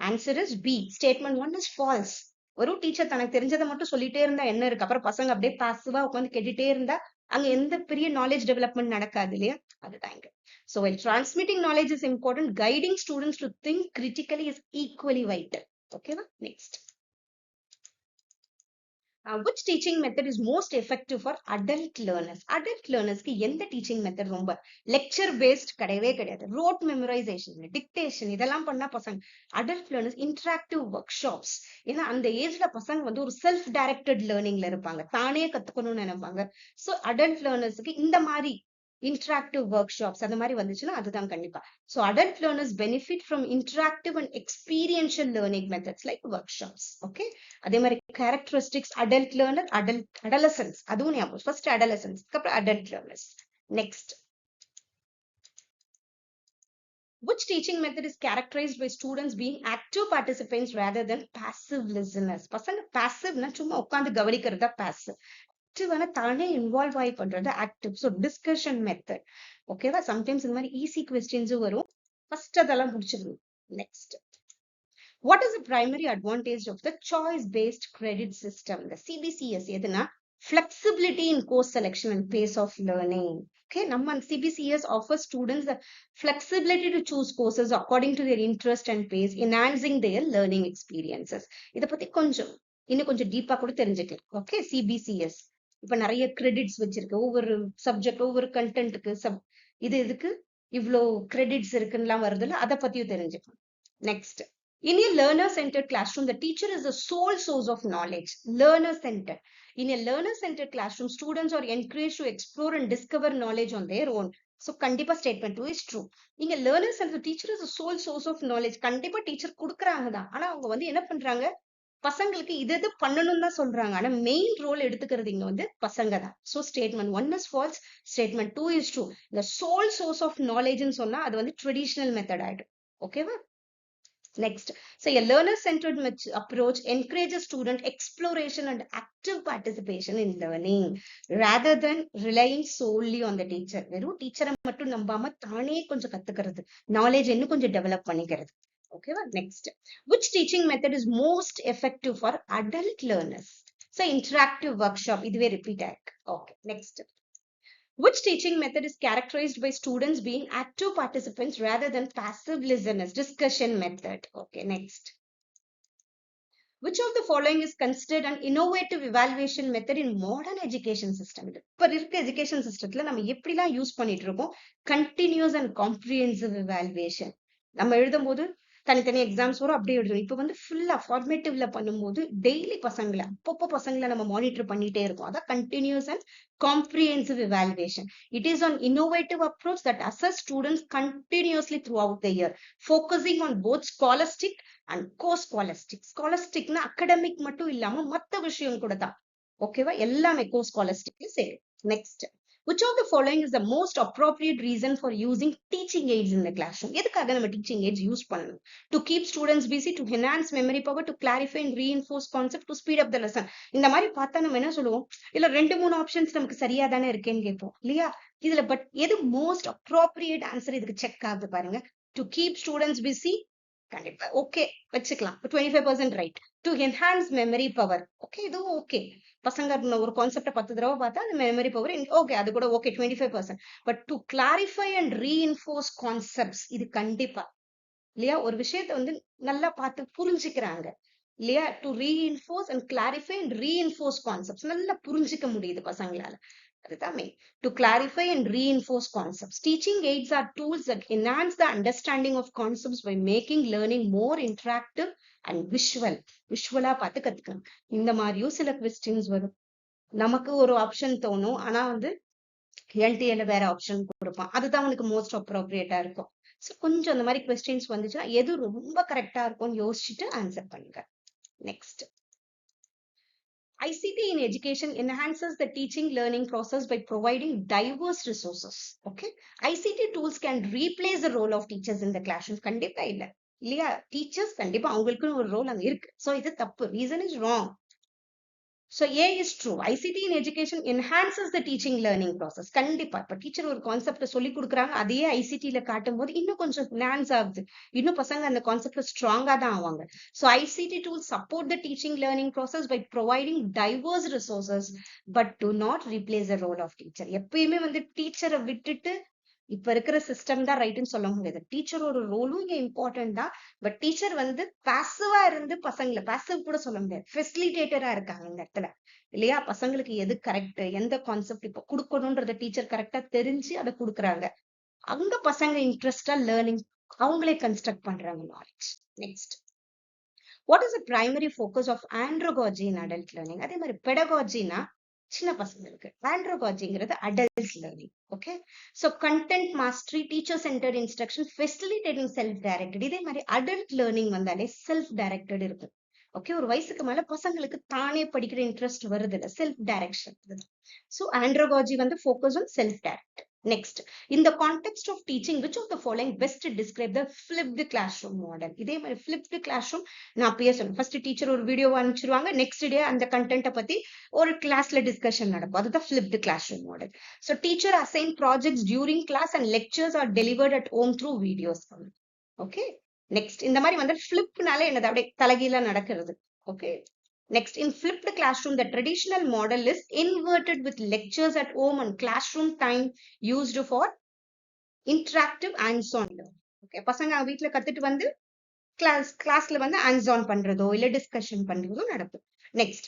answer is B. Statement 1 is false. ஒரு டீச்சர் தனக்கு தெரிஞ்சதை மட்டும் சொல்லிட்டே இருந்தா என்ன இருக்கு? அப்புறம் பசங்க அப்படியே பாசிவா உட்காந்து கேட்டுட்டே இருந்தா அங்க எந்த பெரிய நாலேஜ் டெவலப்மெண்ட் நடக்காது இல்லையா? அதுதான் இங்க. So while transmitting knowledge is important, guiding students to think critically is equally vital. Okay, next. Which teaching method is most effective for adult learners? Adult learners க்கு எந்த teaching method ரொம்ப lecture based கிடையவே கிடையாது. rote memorization, dictation இதெல்லாம் பண்ணா பசங்க adult learners interactive workshops. ஏன்னா அந்த ஏஜ்ல பசங்க வந்து ஒரு self directed learningல இருப்பாங்க. தானே கத்துக்கணும்னு நினைப்பாங்க. So adult learnersக்கு இந்த மாதிரி interactive workshops அந்த மாதிரி வந்துச்சுன்னா அதுதான் கண்டிப்பா. So adult learners benefit from interactive and experiential learning methods like workshops. Okay, அதே மாதிரி characteristics adult learner, adolescents அதுவும் ஞாபகம். First adolescents, அப்புறம் adult learners. Next, which teaching method is characterized by students being active participants rather than passive listeners? பசங்க passiveனா சும்மா உட்கார்ந்து கவனிக்கிறதா passive. தானே involve ஆகி பண்றது ஆக்டிவ். So discussion method. ஓகேவா? சம்டைம்ஸ் இந்த மாதிரி ஈஸி கொஸ்டின்ஸும் வரும். ஃபர்ஸ்ட் அதெல்லாம் முடிச்சிடணும். Next, what is the primary advantage of the choice based credit system? இந்த சிபிசிஎஸ் எதுனா flexibility in course selection and pace of learning. Okay, நம்ம CBCS offers students the flexibility to choose courses according to their interest and pace, enhancing their learning experiences. இத பத்தி இன்னும் கொஞ்சம் டீப்பா கூட தெரிஞ்சுக்கலாம். ஓகே, சிபிசிஎஸ் இப்ப நிறைய கிரெடிட்ஸ் வச்சிருக்கு. ஒவ்வொரு சப்ஜெக்ட் ஒவ்வொரு கண்டென்ட்டுக்கு இதுக்கு இவ்வளோ கிரெடிட்ஸ் இருக்குன்னு வருதுல்ல, அதை பத்தியும் தெரிஞ்சுக்கலாம். Next, in a learner-centered classroom, the teacher is the sole source of knowledge. Learner-centered. In a learner-centered classroom, students are encouraged to explore and discover knowledge on their own. So, kandipa statement 2 is true. In a learner-centered, the teacher is the sole source of knowledge. Kandipa teacher kudukranga da. ஆனா அவங்க வந்து என்ன பண்றாங்க? பசங்களுக்கு இது பண்ணணும் தான் சொல்றாங்க. ஆனா மெயின் ரோல் எடுத்துக்கிறது இங்க வந்து பசங்க தான். So statement 1 is falls, statement 2 is true. இந்த சோல் சோர்ஸ் ஆஃப் நாலேஜ்னு சொன்னா அது வந்து ட்ரெடிஷனல் மெத்தட் ஆயிடும். ஓகேவா? Next, so a learner-centered approach encourages student exploration and active participation in learning rather than relying solely on the teacher. வெறும் டீச்சரை மட்டும் நம்பாம தானே கொஞ்சம் கத்துக்கிறது, நாலேஜ் இன்னும் கொஞ்சம் டெவலப் பண்ணிக்கிறது. Okay, next, which teaching method is most effective for adult learners? So interactive workshop, இதுவே repeat ஆயிருக்கு. Okay, next, which teaching method is characterized by students being active participants rather than passive listeners? Discussion method. Okay, next, which of the following is considered an innovative evaluation method in modern education system? இப்ப இருக்க education systemல நம்ம எப்படிலாம் use பண்ணிட்டு இருக்கோம்? Continuous and comprehensive evaluation. நம்ம எழுதும்போது தனித்தனி exams வரும், அப்படியே எழுதுறோம். இப்ப வந்து ஃபுல்லா ஃபார்மேட்டிவ்ல பண்ணும்போது டெய்லி பசங்களை அப்பப்போ பசங்களை நம்ம மானிட்டர் பண்ணிட்டே இருக்கோம். அதான் continuous and comprehensive evaluation. It is an innovative approach that assess students continuously throughout the year, focusing on both scholastic and co-scholastic. ஸ்காலஸ்டிக்னா அகடமிக் மட்டும் இல்லாம மத்த விஷயம் கூட தான். ஓகேவா? எல்லாமே கோஸ்காலஸ்டிக்ல சரி. Next, which of the following is the most appropriate reason for using teaching aids in the classroom? எதுக்காக நம்ம teaching aids யூஸ் பண்ணணும்? To keep students busy, to enhance memory power, to clarify and reinforce concept, to speed up the lesson. இந்த மாதிரி பார்த்தா நம்ம என்ன சொல்லுவோம்? இல்ல 2-3 ஆப்ஷன்ஸ் நமக்கு சரியா தானே இருக்கேன்னு கேட்போம் இல்லையா? இதுல பட் எது மோஸ்ட் அப்ரோப்ரியேட் ஆன்சர் இதுக்கு செக் ஆகுது பாருங்க. To keep students busy, கண்டிப்பா ஓகே வச்சுக்கலாம். 25% right. To enhance memory power, okay இதுவும் ஓகே. பசங்க ஒரு கான்செப்டை 10 தடவை பார்த்தா அந்த மெமரி பவர் ஓகே, அது கூட okay 25%. But to clarify and reinforce concepts, இது கண்டிப்பா இல்லையா? ஒரு விஷயத்தை வந்து நல்லா பார்த்து புரிஞ்சுக்கிறாங்க இல்லையா? To reinforce and clarify and reinforce concepts நல்லா புரிஞ்சுக்க முடியுது பசங்களால. அதுதான் main. To clarify and reinforce concepts. Teaching aids are tools that enhance the understanding of concepts by making learning more interactive and visual. விஷுவலா பார்த்து கத்துக்கலாம். இந்த மாதிரியும் சில கொஸ்டின்ஸ் வரும். நமக்கு ஒரு ஆப்ஷன் தோணும், ஆனா வந்து என்டிஏல வேற ஆப்ஷன் கொடுப்பான். அதுதான் உனக்கு மோஸ்ட் அப்ரோப்ரியேட்டா இருக்கும். ஸோ கொஞ்சம் அந்த மாதிரி கொஸ்டின்ஸ் வந்துச்சுன்னா எது ரொம்ப கரெக்டா இருக்கும்னு யோசிச்சுட்டு ஆன்சர் பண்ணுங்க. Next, ICT in education enhances the teaching learning process by providing diverse resources. Okay, ICT tools can replace the role of teachers in the classroom. கண்டிப்பா இல்ல இல்லையா, டீச்சர்ஸ் கண்டிப்பா அவங்களுக்குன்னு ஒரு ரோல் அங்க இருக்கு. சோ இது தப்பு, reason is wrong. So A is true. ICT in education enhances the teaching learning process. கண்டிப்பா இப்ப டீச்சர் ஒரு கான்செப்ட சொல்லி கொடுக்குறாங்க, அதையே ஐசிடில காட்டும் போது இன்னும் கொஞ்சம் என்ஹான்ஸ் ஆகுது, இன்னும் பசங்க அந்த கான்செப்ட்ல ஸ்ட்ராங்கா தான் ஆவாங்க. So ICT tools support the teaching learning process by providing diverse resources but do not replace the role of teacher. எப்பயுமே வந்து டீச்சரை விட்டுட்டு இப்ப இருக்கிற சிஸ்டம் தான் ரைட்னு சொல்ல முடியாது. டீச்சரோட ரோலும் இங்க இம்பார்ட்டன்ட் தான். பட் டீச்சர் வந்து பாசிவா இருந்து பசங்களை, பாசிவ் கூட சொல்ல முடியாது, ஃபெசிலிட்டேட்டரா இருக்காங்க இந்த இடத்துல இல்லையா. பசங்களுக்கு எது கரெக்ட், எந்த கான்செப்ட் இப்ப கொடுக்கணும்ன்றத டீச்சர் கரெக்டா தெரிஞ்சு அதை கொடுக்குறாங்க. அங்க பசங்க இன்ட்ரெஸ்டா லேர்னிங் அவங்களே கன்ஸ்ட்ரக்ட் பண்றாங்க knowledge. Next, what is the primary focus of andragogy in adult learning? அதே மாதிரி பெடகாஜினா சின்ன பசங்களுக்கு, ஆண்ட்ரோகாஜிங்கிறது adult learning. Okay, so content mastery, teacher centred instruction, facilitating self directed. இதே மாதிரி அடல்ட் லேர்னிங் வந்தாலே செல்ஃப் டைரக்டட் இருக்கு. ஓகே, ஒரு வயசுக்கு மேல பசங்களுக்கு தானே படிக்கிற இன்ட்ரெஸ்ட் வருது இல்ல, செல்ஃப் டைரக்ஷன். சோ ஆண்ட்ரோகாஜி வந்து focus on self direct. Next, in the context of teaching, which of the following best describe the flipped classroom model? இதே மாதிரி flipped classroom நான் அப்பயே சொன்னேன். ஃபர்ஸ்ட் டீச்சர் ஒரு வீடியோ அனுப்பிச்சிருவாங்க, நெக்ஸ்ட் டே அந்த கண்டென்ட்டை பத்தி ஒரு கிளாஸ்ல டிஸ்கஷன் நடக்கும். அதுதான் flipped classroom model. So teacher assign projects during class and lectures are delivered at home through videos. Okay, next இந்த மாதிரி வந்து ஃபிளிப்னால என்னது, அப்படியே தலைகீழா நடக்கிறது. Okay, next, in flipped classroom, the traditional model is inverted with lectures at home and classroom time used for interactive hands-on learning. Okay, பசங்க வீட்ல கத்துட்டு வந்து கிளாஸ்ல வந்து hands on பண்றதோ இல்ல டிஸ்கஷன் பண்றதோ நடக்கும். Next,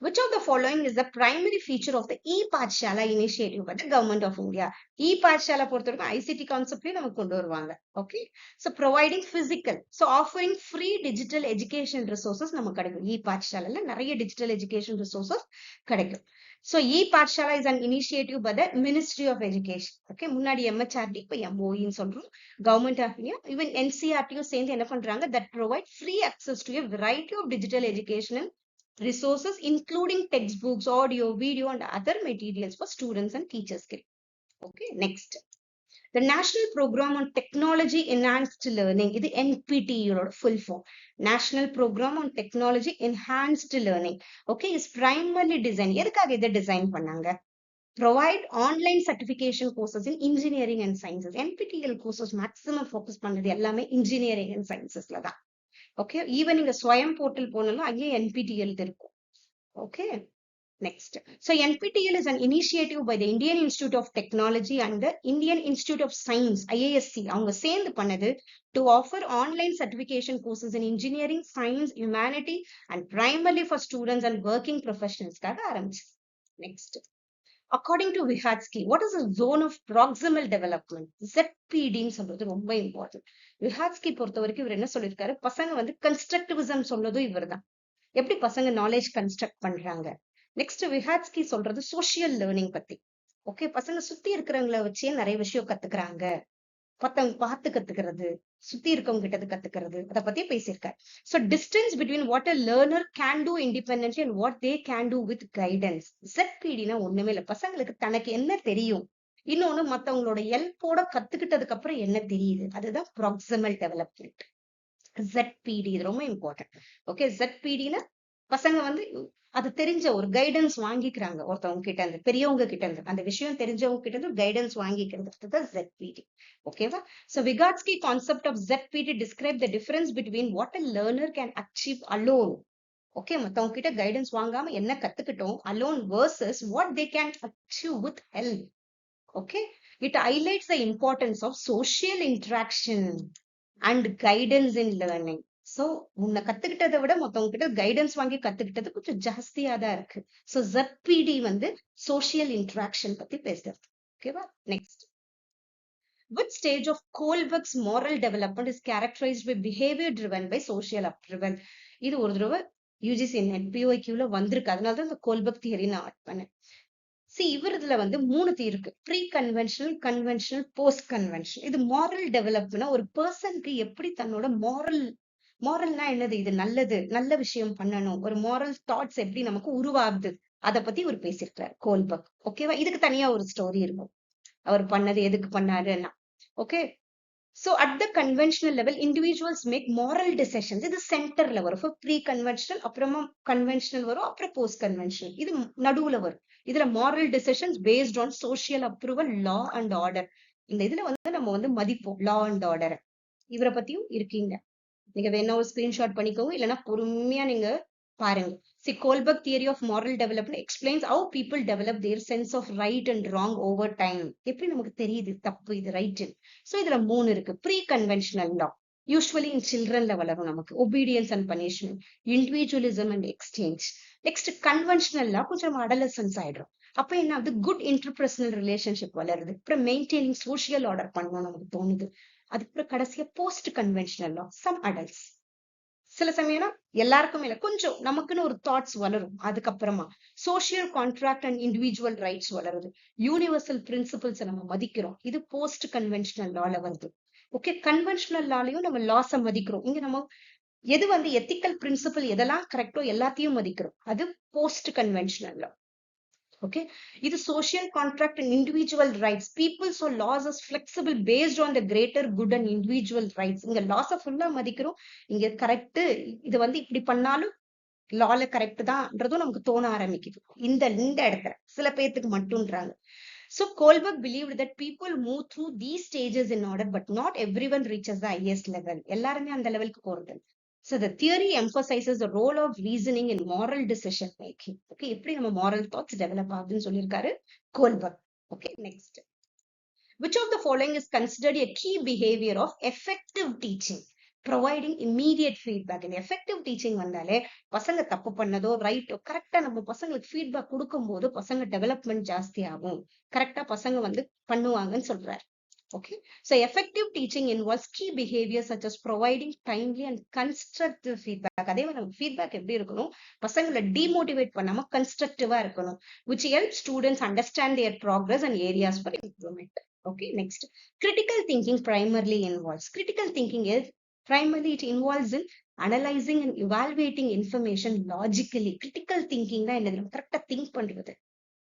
which of the following is the primary feature of the e-Pathshala initiative by the government of India? e-Pathshala பொறுத்தவரைக்கும் ICT கான்செப்ட்லயே நமக்கு கொண்டு வருவாங்க. Okay, so providing physical, so offering free digital education resources நமக்கு கிடைக்கும். e-Pathshala நிறைய digital education resources கிடைக்கும். So e-Pathshala is an initiative by the Ministry of Education. Okay, முன்னாடி MHRD, இப்ப MOE ன்னு சொல்றோம். Government of India, even NCERT சேர்ந்து என்ன பண்றாங்க, that provide free access to a variety of digital educational resources including textbooks, audio, video and other materials for students and teachers. Okay, next, the National Program on Technology Enhanced Learning, இது NPT யோட full form. National Program on Technology Enhanced Learning, okay, is primarily designed, எதுக்காக இதை design பண்ணாங்க, provide online certification courses in engineering and sciences. NPTEL courses maximum focus பண்ணது எல்லாமே engineering and sciencesல தான். Okay, even நீங்க ஸ்வயம் portal போனாலும் அங்கேயே NPTEL இருக்கும். Okay, next, so NPTEL is an initiative by the Indian Institute of Technology and the Indian Institute of Science, IISc, அவங்க சேர்ந்து பண்ணது to offer online certification courses in engineering, science, humanity and primarily for students and working professionals காக ஆரம்பிச்சு. Next, according to Vygotsky, what is a zone of proximal development? ZPD ன்னு சொல்றது ரொம்ப important. Vygotsky பொறுத்த வரைக்கும் இவர் என்ன சொல்லியிருக்காரு, பசங்க வந்து கன்ஸ்ட்ரக்டிவிசம் சொல்றதும் இவர் தான், எப்படி பசங்க நாலேஜ் கன்ஸ்ட்ரக்ட் பண்றாங்க. நெக்ஸ்ட், Vygotsky சொல்றது சோசியல் லேர்னிங் பத்தி. ஓகே, பசங்க சுத்தி இருக்கிறவங்களை வச்சே நிறைய விஷயம் கத்துக்கிறாங்க, பார்த்து கத்துக்கிறது, சுத்தி இருக்கவங்க கிட்ட கத்துக்கிறது, அதை பத்தி பேசியிருக்காரு. So distance between what a learner can do independently and what they can do with guidance. ZPDனா ஒண்ணுமே இல்ல, பசங்களுக்கு தனக்கு என்ன தெரியும், இன்னொன்னு மத்தவங்களோட ஹெல்ப்போட கத்துக்கிட்டதுக்கு அப்புறம் என்ன தெரியுது, அதுதான் proximal development. ZPD இது ரொம்ப இம்பார்ட்டன்ட். ஓகே, ZPDனா பசங்க வந்து அது தெரிஞ்ச ஒரு கைடன்ஸ் வாங்கிக்கிறாங்க ஒருத்தவங்க கிட்ட இருந்து, பெரியவங்க கிட்ட இருந்து, அந்த விஷயம் தெரிஞ்சவங்க கிட்ட இருந்து கைடன்ஸ் வாங்கிக்கிறது தான் ZPD. ஓகேவா? So Vygotsky concept of ZPD describe the difference between what a learner can achieve alone. Okay, மத்தவங்க கிட்ட கைடன்ஸ் வாங்காம என்ன கத்துக்கிட்டோம் alone versus what they can achieve with help. Okay, it highlights the importance of social interaction and guidance in learning. So உன்னை கத்துக்கிட்டதை விட மத்தவங்க கிட்ட guidance வாங்கி கத்துக்கிட்டது கொஞ்சம் ஜாஸ்தியா தான் இருக்கு. சோ ZPD வந்து சோசியல் இன்டராக்ஷன் பத்தி பேசுறது. ஓகேவா? Next, which stage of Kohlberg's moral development is characterized by behavior driven by social approval? இது ஒரு தடவை UGC NET POIQல வந்திருக்கு, அதனாலதான் இந்த கோல்பர்க் தியரி நான் ஆட் பண்ணேன். இவரதுல வந்து 3 தீ இருக்கு, pre conventional, conventional, post conventional. இது மாரல் டெவலப்மெண்ட், ஒரு பர்சனுக்கு எப்படி தன்னோட மாரல் மாரல்னா என்னது, இது நல்லது, நல்ல விஷயம் பண்ணணும், ஒரு மாரல் தாட்ஸ் எப்படி நமக்கு உருவாகுது, அதை பத்தி ஒரு பேசியிருக்கிறார் கோல்பர்க். ஓகேவா, இதுக்கு தனியா ஒரு ஸ்டோரி இருக்கும், அவர் பண்ணது எதுக்கு பண்ணாருன்னா. Okay, so at the conventional level individuals make moral decisions. இது சென்டர்ல வரும். ப்ரீ கன்வென்ஷனல், அப்புறமா கன்வென்ஷனல் வரும், அப்புறம் போஸ்ட் கன்வென்ஷனல், இது நடுவுல வரும். இதுல moral decisions based on social approval, law and order. இந்த இதுல வந்து நம்ம வந்து மதிப்போம் லா அண்ட் ஆர்டர். இவரை பத்தியும் இருக்கீங்க, நீங்க வேணா ஒரு ஸ்கிரீன்ஷாட் பண்ணிக்கோங்க, இல்லைன்னா பொறுமையா நீங்க பாருங்க. See, Kohlberg theory of moral development explains how people develop their sense of right and wrong over time. எப்படி நமக்கு தெரியுது தப்பு இது ரைட். சோ இதுல 3 இருக்கு. Pre conventional law usually in சில்ட்ரன்ல வளரும் நமக்கு, obedience and punishment, individualism and exchange. Next conventional law கொஞ்சம் அடலசன்ஸ் ஆயிடும், அப்ப என்ன ஆகுது, குட் இன்டர்பர்சனல் ரிலேஷன்ஷிப் வளருது, அப்புறம் மெயின்டைனிங் சோசியல் ஆர்டர் பண்ணணும் நமக்கு தோணுது. அதுக்கப்புறம் கடைசியா போஸ்ட் கன்வென்ஷனல் லா, சம் அடல்ட்ஸ், சில சமயம் எல்லாருக்குமே இல்ல, கொஞ்சம் நமக்குன்னு ஒரு தாட்ஸ் வளரும். அதுக்கப்புறமா social contract and individual rights வளருது, யூனிவர்சல் பிரின்சிபல்ஸ் நம்ம மதிக்கிறோம், இது போஸ்ட் கன்வென்ஷனல் லால வருது. ஓகே, கன்வென்ஷனல் லாலையும் நம்ம லாஸ மதிக்கிறோம், இங்க நம்ம எது வந்து எத்திக்கல் பிரின்சிபல் எதெல்லாம் கரெக்டோ எல்லாத்தையும் மதிக்கிறோம், அது போஸ்ட் கன்வென்ஷனல் லா. Okay, இது social contract and individual rights. People saw laws as flexible based on the greater good and individual rights. இங்க laws ஃபுல்லா மதிக்கிறோம், இங்க கரெக்ட், இது வந்து இப்படி பண்ணாலும் லால கரெக்ட் தான்ன்றதும் நமக்கு தோண ஆரம்பிக்குது இந்த இந்த இடத்துல சில பேத்துக்கு மட்டும்ன்றாங்க. So Kohlberg believed that people move through these stages in order, but not everyone reaches the highest level. எல்லாருமே அந்த லெவலுக்கு போறது. So the theory emphasizes the role of reasoning in moral decision making. Okay, எப்படி நம்ம moral thoughts develop ஆகுதுன்னு சொல்லியிருக்காரு Kohlberg. Okay, next. Which of the following is considered a key behavior of effective teaching? Providing immediate feedback. இந்த effective teaching வந்தாலே பசங்க தப்பு பண்ணதோ ரைட்டோ கரெக்டா நம்ம பசங்களுக்கு ஃபீட்பேக் கொடுக்கும் போது பசங்க டெவலப்மெண்ட் ஜாஸ்தி ஆகும், கரெக்டா பசங்க வந்து பண்ணுவாங்கன்னு சொல்றாரு. Okay, so effective teaching involves key behaviors such as providing timely and constructive feedback. அதே மாதிரி நம்ம feedback எப்படி இருக்கணும், பசங்களை demotivate பண்ணாம constructive-ஆ இருக்கணும், which helps students understand their progress and areas for improvement. Okay, next. Critical thinking primarily involves. Critical thinking is primarily it involves in analyzing and evaluating information logically. Critical thinking தான் என்னது, கரெக்டா think பண்றது.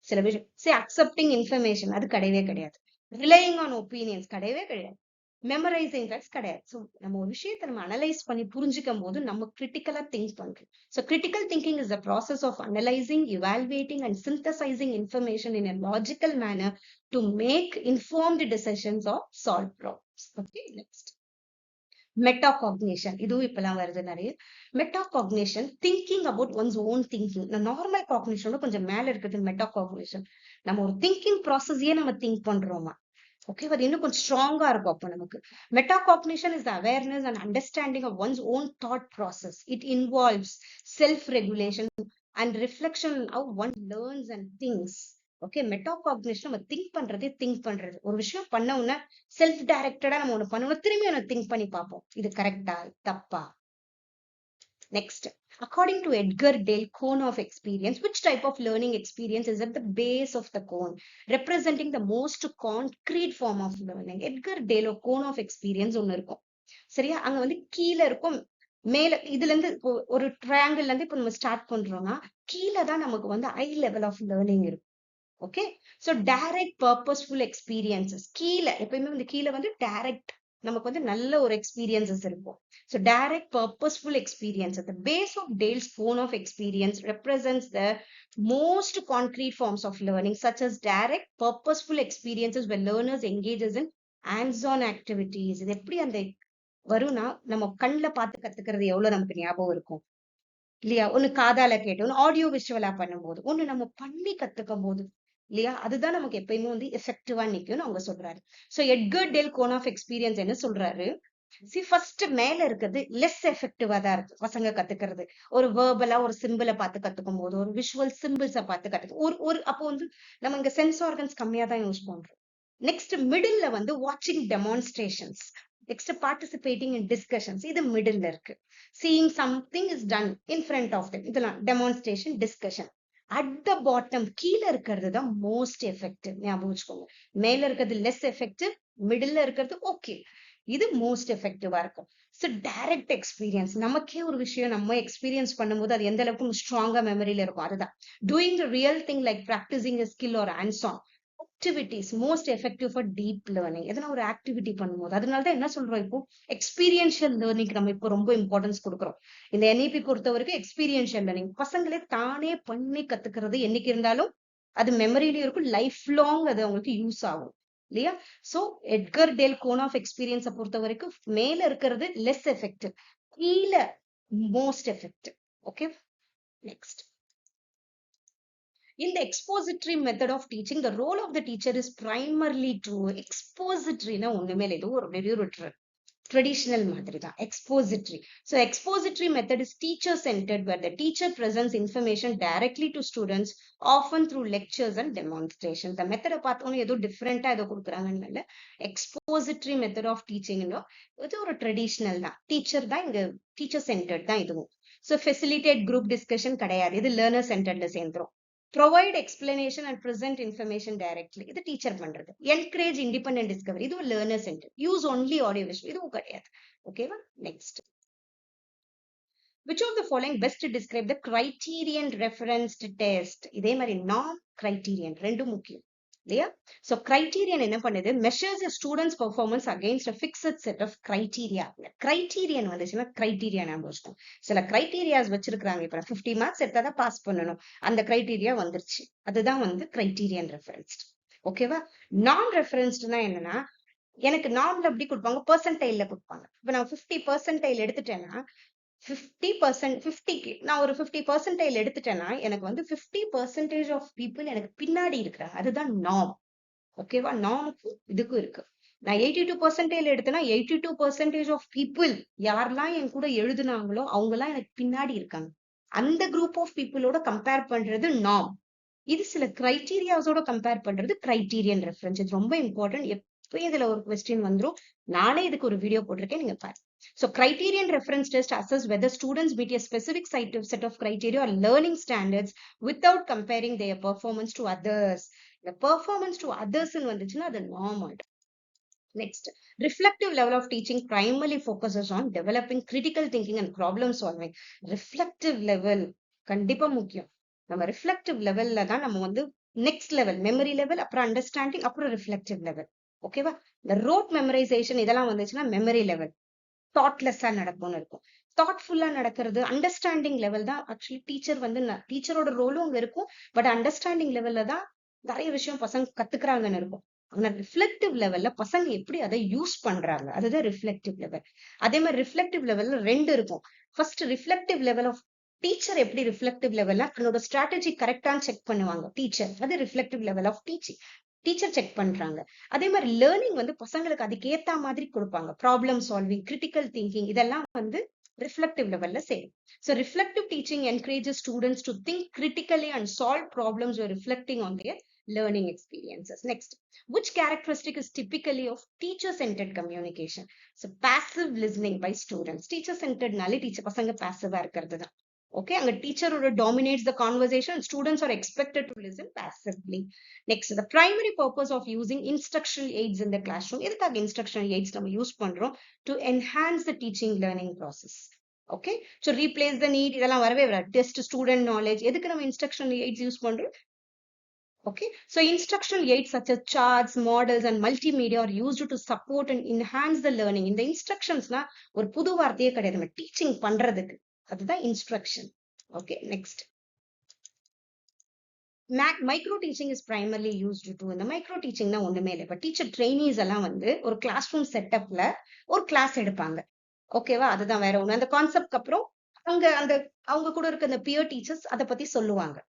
சில விஷயம் say accepting information, அது கிடையவே கிடையாது. Relying on opinions கிடையவே கிடையாது. மெமரைசிங் ஃபேக்ட்ஸ் கிடையாது. ஸோ நம்ம ஒரு விஷயத்தை நம்ம அனலைஸ் பண்ணி புரிஞ்சுக்கும் போது நம்ம கிரிட்டிக்கலா திங்க் பண்றோம். So critical thinking is the process of analysing, evaluating and synthesising information in a logical manner to make informed decisions or solve problems. Okay, next. Metacognition, இதுவும் இப்பெல்லாம் வருது நிறைய. Metacognition thinking about one's own thinking. Normal காக்னிஷனோட கொஞ்சம் மேல இருக்கிறது மெட்டாகாக்னிஷன். நம்ம ஒரு திங்கிங் ப்ராசஸையே நம்ம திங்க் பண்றோமா, ஓகே, அது இன்னும் கொஞ்சம் ஸ்ட்ராங்கா இருக்கும் அப்போ நமக்கு. Metacognition is the awareness and understanding of one's own thought process. It involves self regulation and reflection of one learns and things. Okay, metacognition நம்ம திங்க் பண்றது, ஒரு விஷயம் பண்ண உடனே செல்ஃப் டைரக்டடா நம்ம ஒண்ணு பண்ணணும், திரும்பி ஒன்னு திங்க் பண்ணி பார்ப்போம், இது கரெக்டா தப்பா. Next, according to Edgar Dale cone of experience, which type of learning experience is at the base of the cone, representing the most concrete form of learning? Edgar Dale cone of experience ஒன்னு இருக்கும், சரியா? அங்க வந்து கீழே இருக்கும், மேல இதுல இருந்து ஒரு ட்ரையாங்கிள் இருந்து இப்ப நம்ம ஸ்டார்ட் பண்றோம்னா கீழே தான் நமக்கு வந்து ஹை லெவல் ஆஃப் லேர்னிங் இருக்கும். Okay, so direct purposeful experiences, கீழே எப்பயுமே வந்து கீழே வந்து டைரக்ட் நமக்கு வந்து நல்ல ஒரு எக்ஸ்பீரியன்சஸ் இருக்கும். So direct purposeful experience at the base of Dale's cone of experience represents the most concrete forms of learning, such as direct purposeful experiences where learners engages in hands-on activities. இது எப்படி அந்த வரும்னா, நம்ம கண்ணுல பார்த்து கத்துக்கிறது எவ்வளவு நமக்கு ஞாபகம் இருக்கும் இல்லையா? ஒண்ணு காதால கேட்டு, ஒன்னு ஆடியோ விஷுவலா பண்ணும்போது, ஒண்ணு நம்ம பண்ணி கத்துக்கும் போது இல்லையா, அதுதான் நமக்கு எப்பயுமே வந்து எஃபெக்டிவா நிக்கும்னு அவங்க சொல்றாரு. So Edgar Dale cone of experience என்ன சொல்றாரு, ஃபர்ஸ்ட் மேல இருக்கிறது லெஸ் எஃபெக்டிவா தான் இருக்கு பசங்க கத்துக்கிறது. ஒரு வேர்பலா ஒரு சிம்பிளை பார்த்து கத்துக்கும் போது, ஒரு விஷுவல் சிம்பிள்ஸை பார்த்து கத்துக்கும் ஒரு அப்போ வந்து நம்ம இங்க சென்ஸ் ஆர்கன்ஸ் கம்மியா தான் யூஸ் பண்றோம். நெக்ஸ்ட் மிடில்ல வந்து வாட்சிங் demonstrations, next participating in discussions, இது மிடில்ல இருக்கு. Seeing something is done in front of them, இதெல்லாம் demonstration, discussion. At the bottom கீழே இருக்கிறது தான் மோஸ்ட் எஃபெக்டிவ், ஞாபகம் வச்சுக்கோங்க. மேல இருக்கிறது லெஸ் எஃபெக்டிவ், மிடில்ல இருக்கிறது ஓகே. இது மோஸ்ட் எஃபெக்டிவா இருக்கும். ஸோ டைரக்ட் எக்ஸ்பீரியன்ஸ், நமக்கே ஒரு விஷயம் நம்ம எக்ஸ்பீரியன்ஸ் பண்ணும்போது அது எந்த அளவுக்கு ஸ்ட்ராங்கா மெமரியில இருக்கும். அதுதான் doing the real thing like practising a skill or hands on activities most effective for deep learning. எதனா ஒரு ஆக்டிவிட்டி பண்ணும்போது, அதனாலதான் என்ன சொல்றோம், இப்போ எக்ஸ்பீரியன்ஷியல் லேர்னிங் நம்ம இப்போ ரொம்ப இம்பார்ட்டன்ஸ் கொடுக்குறோம். இந்த NEP பொறுத்த வரைக்கும் எக்ஸ்பீரியன்ஷியல் லேர்னிங், பசங்களே தானே பண்ணி கத்துக்கிறது என்னைக்கு இருந்தாலும் அது மெமரியிலயும் இருக்கும், லைஃப் லாங் அது அவங்களுக்கு யூஸ் ஆகும் இல்லையா? So Edgar Dale cone of எக்ஸ்பீரியன்ஸை பொறுத்த வரைக்கும் மேல இருக்கிறது லெஸ் எஃபெக்டிவ், கீழே most effective. Okay, next. In the expository method of teaching, the role of the teacher is primarily to expository na ஒண்ணுமே இல்ல, இது ஒரு traditional மாதிரி தான் expository. So expository method is teacher centered, where the teacher presents information directly to students, often through lectures and demonstrations. The method பார்த்தோன்னு ஏதோ different ஏதோ கொடுக்குறாங்கன்னு இல்ல, expository method of teaching இது ஒரு traditional தான், teacher தான் இங்க teacher centered தான் இதுவும். So facilitate group discussion கிடையாது, இது learner centeredல சேர்ந்துரும். Provide explanation and present information directly, இது டீச்சர் பண்றது. Encourage independent discovery, இது learner centered. Use only audio visual, இதுவும் கிடையாது. ஓகேவா? Next. Which of the following best describe the criterion referenced test? இதே மாதிரி norm, criterion ரெண்டும் முக்கியம் இல்லையா? So criterion என்ன பண்ணுது, measures a student's performance against a fixed set of criteria. criterion வந்துச்சுன்னா criteria நாம வச்சுக்கோம். சில criterias வச்சிருக்காங்க, இப்ப 50 மார்க்ஸ் எடுத்தாதான் பாஸ் பண்ணணும், அந்த criteria வந்துருச்சு, அதுதான் வந்து criterion referenced. ஓகேவா? நான் ரெஃபரன்ஸ்ட்னா என்னன்னா, எனக்கு நார்ம்ல எப்படி கொடுப்பாங்க, பெர்சன்டைல்ல கொடுப்பாங்க. இப்ப நான் 50 பெர்சன்டைல் எடுத்துட்டேன்னா 50க்கு நான் ஒரு 50 பெர்சன்டைல் எடுத்துட்டேன்னா எனக்கு வந்து 50% ஆஃப் பீப்புள் எனக்கு பின்னாடி இருக்கிறாங்க, அதுதான் நார்ம். ஓகேவா? நார்முக்கும் இதுக்கும் இருக்கு. நான் 82% எடுத்தேன்னா 82% ஆஃப் பீப்புள் யாரெல்லாம் என் கூட எழுதுனாங்களோ அவங்க எல்லாம் எனக்கு பின்னாடி இருக்காங்க, அந்த குரூப் ஆஃப் பீப்புளோட கம்பேர் பண்றது நார்ம். இது சில கிரைட்டீரியாஸோட கம்பேர் பண்றது கிரைட்டீரியன் ரெஃபரன்ஸ். இது ரொம்ப இம்பார்ட்டன்ட். எப்போ இதுல ஒரு கொஸ்டின் வந்துரும், நானே இதுக்கு ஒரு வீடியோ போட்டிருக்கேன், நீங்க பாருங்க. So criterion reference test assess whether students meet a specific set of criteria or learning standards without comparing their performance to others. The performance to others in வந்துச்சுன்னா அது normal. Next, reflective level of teaching primarily focuses on developing critical thinking and problem solving. Reflective level கண்டிப்பா முக்கியம். நம்ம reflective levelல தான் நம்ம வந்து next level, memory level, அப்புறம் understanding, அப்புறம் reflective level. ஓகேவா? இந்த rote memorization இதெல்லாம் வந்துச்சுன்னா memory level. தாட்லெஸ்ஸா நடக்கும்னு இருக்கும். தாட்ஃபுல்லா நடக்கிறது அண்டர்ஸ்டாண்டிங் லெவல் தான். ஆக்சுவலி டீச்சர் வந்து டீச்சரோட ரோலும் அங்க இருக்கும், பட் அண்டர்ஸ்டாண்டிங் லெவல்ல தான் நிறைய விஷயம் பசங்க கத்துக்கிறாங்கன்னு இருக்கும். ஆனா ரிஃப்ளெக்டிவ் லெவல்ல பசங்க எப்படி அதை யூஸ் பண்றாங்க, அதுதான் ரிஃப்ளெக்டிவ் லெவல். அதே மாதிரி ரிஃப்ளெக்டிவ் லெவல்ல ரெண்டு இருக்கும். First reflective level of teacher எப்படி ரிஃப்ளெக்டிவ் லெவல்ல தன்னோட ஸ்ட்ராட்டஜி கரெக்டான்னு செக் பண்ணுவாங்க டீச்சர், அது reflective level of teaching, teacher check பண்றாங்க. அதே மாதிரி லேர்னிங் வந்து பசங்களுக்கு அதுக்கு ஏத்த மாதிரி கொடுப்பாங்க, ப்ராப்ளம் சால்விங், கிரிட்டிக்கல் திங்கிங், இதெல்லாம் வந்து ரிஃப்ளெக்டிவ் லெவல்ல சேரும். So reflective teaching encourages students to think critically and solve problems by reflecting on their learning experiences. Next, which characteristic is typically of teacher-centered communication? So passive listening by students. Teacher-centered நாலே teacher பசங்க பாசிவா இருக்கிறது தான். Okay, அங்க teacher dominates the conversation, students are expected to listen passively. Next, the primary purpose of using instructional aids in the classroom. எதுக்காக instructional aids நம்ம use பண்றோம்? To enhance the teaching learning process. Okay, so replace the need, இதெல்லாம் வரவே வராது. Test student knowledge, எதுக்கு நம்ம instructional aids use பண்றோம்? Okay, so instructional aids such as charts, models and multimedia are used to support and enhance the learning. இந்த instructionsனா ஒரு புது வார்த்தையே கிடையாது, நம்ம டீச்சிங் பண்றதுக்கு, அதுதான் instruction. Okay, next. Micro teaching is primarily used to இந்த மைக்ரோ டீச்சிங்னா ஒண்ணுமே இல்லை, இப்ப டீச்சர் ட்ரெயினிஸ் எல்லாம் வந்து ஒரு கிளாஸ் ரூம் செட்டப்ல ஒரு கிளாஸ் எடுப்பாங்க. ஓகேவா? அதுதான், வேற ஒண்ணு. அந்த கான்செப்ட்க்கு அப்புறம் அவங்க கூட இருக்க அந்த பியர் டீச்சர்ஸ் அதை பத்தி சொல்லுவாங்க.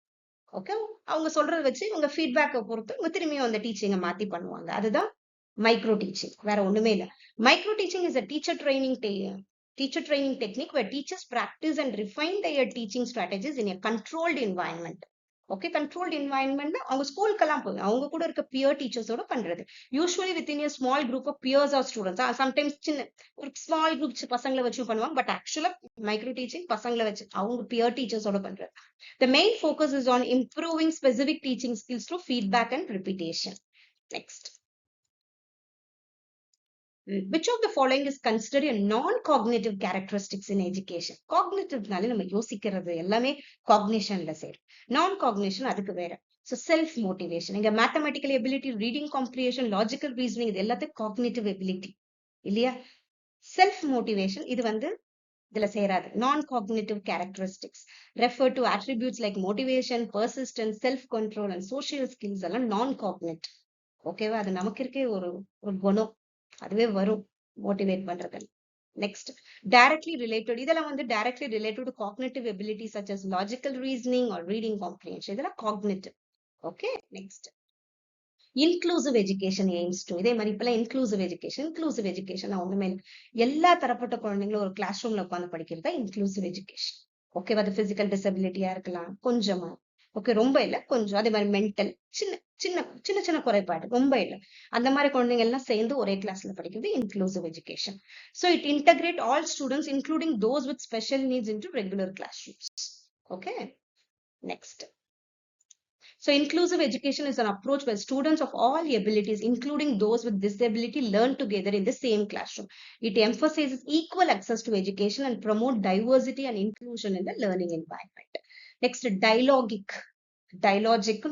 ஓகே, அவங்க சொல்றதை வச்சு உங்க ஃபீட்பேக்கை பொறுத்து உங்க திரும்பியும் அந்த டீச்சிங்கை மாத்தி பண்ணுவாங்க. அதுதான் மைக்ரோ டீச்சிங், வேற ஒண்ணுமே இல்லை. Micro teaching is a teacher training technique where teachers practice and refine their teaching strategies in a controlled environment. Okay, controlled environment அவங்க ஸ்கூலுக்கெல்லாம் போய் அவங்க கூட இருக்க பியர் டீச்சர்ஸோட பண்றது. Usually within a small group of peers or students. Sometimes சின்ன ஒரு small group பசங்களை வச்சு பண்ணுவாங்க, பட் ஆக்சுவலா மைக்ரோ டீச்சிங் பசங்களை வச்சு அவங்க பியர் டீச்சர்ஸோட பண்றது. The main focus is on improving specific teaching skills through feedback and repetition. Next. which of the following is considered a non-cognitive characteristics in education? Cognitiveனாலே நம்ம யோசிக்கிறது எல்லாமே cognitionல சேரும். Non-cognition அதுக்கு வேற. So self motivation, இங்க mathematical ability, reading comprehension, logical reasoning இது எல்லாத்தையும் cognitive ability இல்லையா? Self motivation இது வந்து இதுல சேராது. Non-cognitive characteristics refer to attributes like motivation, persistence, self-control and social skills எல்லாம் non-cognitive. ஓகேவா? அது நமக்கு இருக்கே ஒரு குணம், அதுவே வரும் மோட்டிவேட் பண்றது. நெக்ஸ்ட் டைரக்ட்லி ரிலேட்டட், இதெல்லாம் வந்து directly related to cognitive ability such as logical reasoning or reading comprehension, இதெல்லாம் cognitive. Okay, next inclusive education aims to, இதே மாதிரி இப்பெல்லாம் இன்க்ளூசிவ் எஜுகேஷன் ஒண்ணுமே இல்லை, எல்லா தரப்பட்ட குழந்தைங்களும் ஒரு கிளாஸ் ரூம்ல உட்காந்து படிக்கிறது தான் இன்க்ளூசிவ் எஜுகேஷன். ஓகேவா? அது பிசிக்கல் டிசபிலிட்டியா இருக்கலாம், கொஞ்சமா, ஓகே, ரொம்ப இல்ல கொஞ்சம், அதே மாதிரி மென்டல் சின்ன சின்ன சின்ன சின்ன குறைபாடு, ரொம்ப இல்லை, அந்த மாதிரி குழந்தைங்க எல்லாம் சேர்ந்து ஒரே கிளாஸ்ல படிக்கிறது inclusive education. So it integrate all students including those with special needs into regular classrooms. Okay, next. So inclusive education is an approach where students of all abilities, including those with disability, learn together in the same classroom. It emphasizes equal access to education and promote diversity and inclusion in the learning environment. Next, dialogic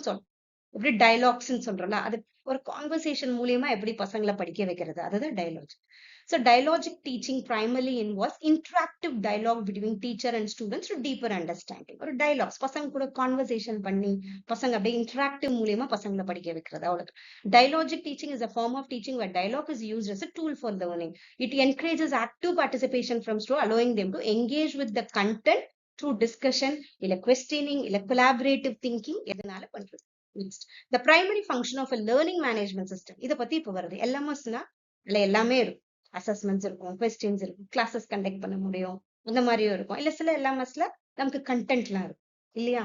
சொல்றோம். எப்படி டயலாக்ஸ்ன்னு சொல்றோம்ல, அது ஒரு conversation மூலியமா எப்படி பசங்களை படிக்க வைக்கிறது, அதுதான் டயலாஜிக். So dialogic teaching primarily involves interactive dialogue between teacher and students to deeper understanding. ஒரு dialogues பசங்க கூட கான்வர்சேஷன் பண்ணி பசங்க அப்படியே இன்டராக்டிவ் மூலியமா பசங்களை படிக்க வைக்கிறது, அவ்வளவு. Dialogic teaching is a form of teaching where dialogue is used as a tool for learning. It encourages active participation from students, allowing them to engage with the content through discussion, இல்ல questioning, இல்ல collaborative thinking, எதனால பண்றது. Next, the primary function of a learning management system. இத பத்தி இப்ப வருது. LMSனா இல்ல எல்லாமே இருக்கும், அசஸ்மெண்ட்ஸ் இருக்கும், கொஸ்டின்ஸ் இருக்கும், கிளாஸஸ் கண்டக்ட் பண்ண முடியும், அந்த மாதிரியும் இருக்கும். இல்ல சில LMSல நமக்கு கண்டென்ட்லாம் இருக்கும் இல்லையா?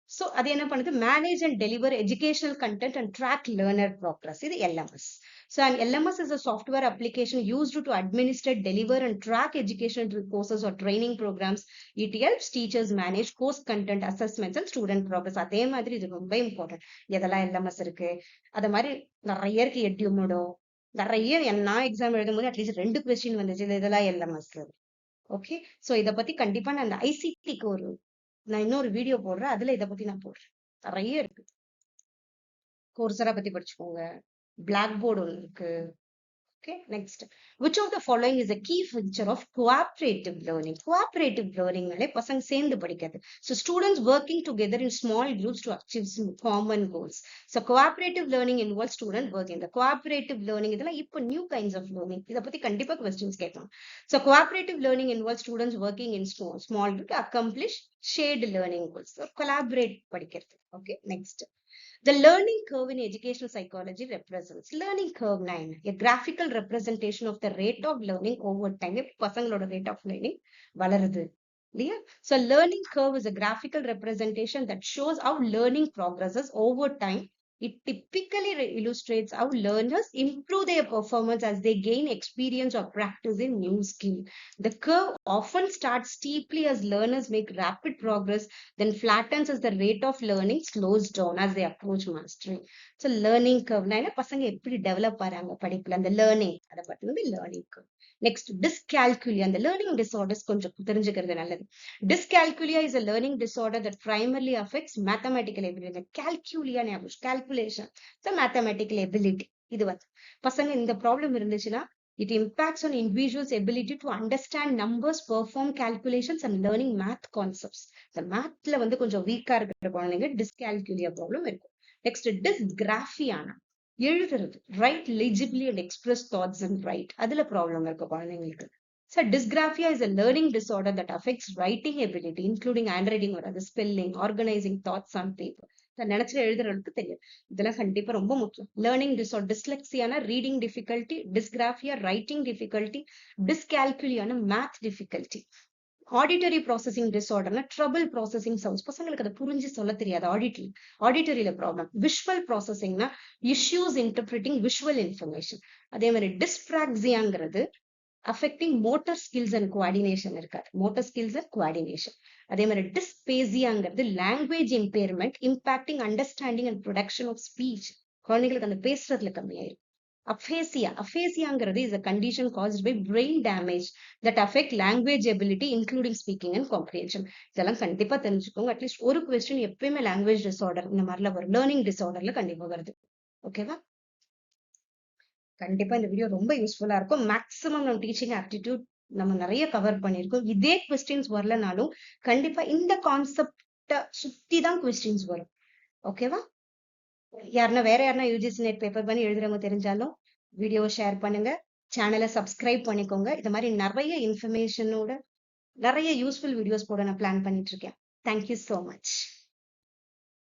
சோ அது என்ன பண்ணுது, manage and deliver educational content and track learner progress, இது LMS. So an LMS is a software application used to administer, deliver and track educational courses or training programs. It helps teachers manage course content, assessments and student progress. அதே மாதிரி இது ரொம்ப important. எதெல்லாம் LMS இருக்கு, அத மாதிரி நிறைய இருக்கு. எட்யூமோடோ நிறைய, நான் எக்ஸாம் எழுதும் போது அட்லீஸ்ட் 2 கொஸ்டின் வந்துச்சு, இதெல்லாம் LMS. ஓகே, சோ இத பத்தி கண்டிப்பா நான் அந்த ஐசிடிக்கு நான் இன்னொரு வீடியோ போடுறேன், அதுல இத பத்தி நான் போடுறேன். நிறைய இருக்கு. கோர்சரா பத்தி படிச்சுக்கோங்க, பிளாக் போர்டு ஒன்று இருக்கு. Okay, next. Which of the following is a key feature of cooperative learning? Cooperative learning நாலே பசங்க சேர்ந்து படிக்கிறது. So students working together in small groups to achieve some common goals. So cooperative learning involves student working. The cooperative learning இதெல்லாம் இப்போ new kinds of learning. இத பத்தி கண்டிப்பா questions கேட்கலாம். So cooperative learning involves students working in small group to accomplish shared learning goals. So collaborate படிக்கிறது. Okay, next. The learning curve in educational psychology represents, learning curve 9, a graphical representation of the rate of learning over time. பசங்களோட rate of learning வளருது இல்லையா? So learning curve is a graphical representation that shows how learning progresses over time. It typically illustrates how learners improve their performance as they gain experience or practice in new skill. The curve often starts steeply as learners make rapid progress, then flattens as the rate of learning slows down as they approach mastery. So learning curve na பசங்க எப்படி develop ஆறாங்க படிப்புல, அந்த learning, அதை பத்தி வந்து learning curve. Next, dyscalculia, அந்த learning disorders கொஞ்சம் தெரிஞ்சுக்கிறது நல்லது. Dyscalculia is a learning disorder that primarily affects mathematical ability. Calculia calculation, so mathematical ability. இது வந்து பசங்க இந்த ப்ராப்ளம் இருந்துச்சுன்னா it impacts on individuals' ability to understand numbers, perform calculations and learning math concepts. The mathல வந்து கொஞ்சம் வீக்கா இருக்கிற குழந்தைங்க dyscalculia ப்ராப்ளம் இருக்கும். Next, dysgraphia, எழுதுறது, write legibly and express thoughts and write, அதுல ப்ராப்ளம் இருக்கு குழந்தைங்களுக்கு. So dysgraphia is a learning disorder that affects writing ability, including handwriting or other spelling, organizing thoughts on paper. நினைச்சு எழுதுறதுக்கு தெரியும், இதெல்லாம் கண்டிப்பா ரொம்ப முக்கியம். லேர்னிங் டிசார்டர், டிஸ்லெக்சியானா reading difficulty, dysgraphia writing difficulty, டிஸ்கால்குலியானா மேத் டிஃபிகல்ட்டி. ஆடிட்டரி ப்ராசஸிங் டிசார்டர்னா ட்ரபிள் ப்ராசஸிங் சவுண்ட்ஸ், பசங்களுக்கு அதை புரிஞ்சு சொல்ல தெரியாது, ஆடிட்டரியில ப்ராப்ளம். விஷுவல் ப்ராசஸிங்னா இஷ்யூஸ் இன்டர்பிரிட்டிங் விஷுவல் இன்ஃபர்மேஷன். அதே மாதிரி டிஸ்பிராக்சியாங்கிறது affecting motor skills and coordination இருக்காது, motor skills and coordination. அதே மாதிரி டிஸ்பேசியாங்கிறது language impairment impacting understanding and production of speech. குழந்தைகளுக்கு அந்த பேசுறதுல கம்மியாயிரும். Aphasia is a condition caused by brain damage that affect language ability including speaking and comprehension. இதெல்லாம் கண்டிப்பா தெரிஞ்சுக்கோங்க. At least ஒரு கொஸ்டின் எப்பயுமே லாங்குவேஜ் டிசார்டர் இந்த மாதிரிலாம் வரும், லேர்னிங் டிசார்டர்ல கண்டிப்பா வருது. ஓகேவா? கண்டிப்பா இந்த வீடியோ ரொம்ப யூஸ்ஃபுல்லா இருக்கும். மேக்ஸிமம் நம்ம டீச்சிங் ஆப்டிடியூட் நம்ம நிறைய கவர் பண்ணியிருக்கோம். இதே கொஸ்டின்ஸ் வரலனாலும் கண்டிப்பா இந்த கான்செப்ட சுத்தி தான் கொஸ்டின்ஸ் வரும். ஓகேவா? வேற யாருன்னா யூஜிசி நெட் பேப்பர் பண்ணி எழுதுறவங்க தெரிஞ்சாலும் வீடியோவை ஷேர் பண்ணுங்க, சேனலை சப்ஸ்கிரைப் பண்ணிக்கோங்க. இது மாதிரி நிறைய இன்ஃபர்மேஷனோட நிறைய யூஸ்ஃபுல் வீடியோஸ் போட நான் பிளான் பண்ணிட்டு இருக்கேன். Thank you so much.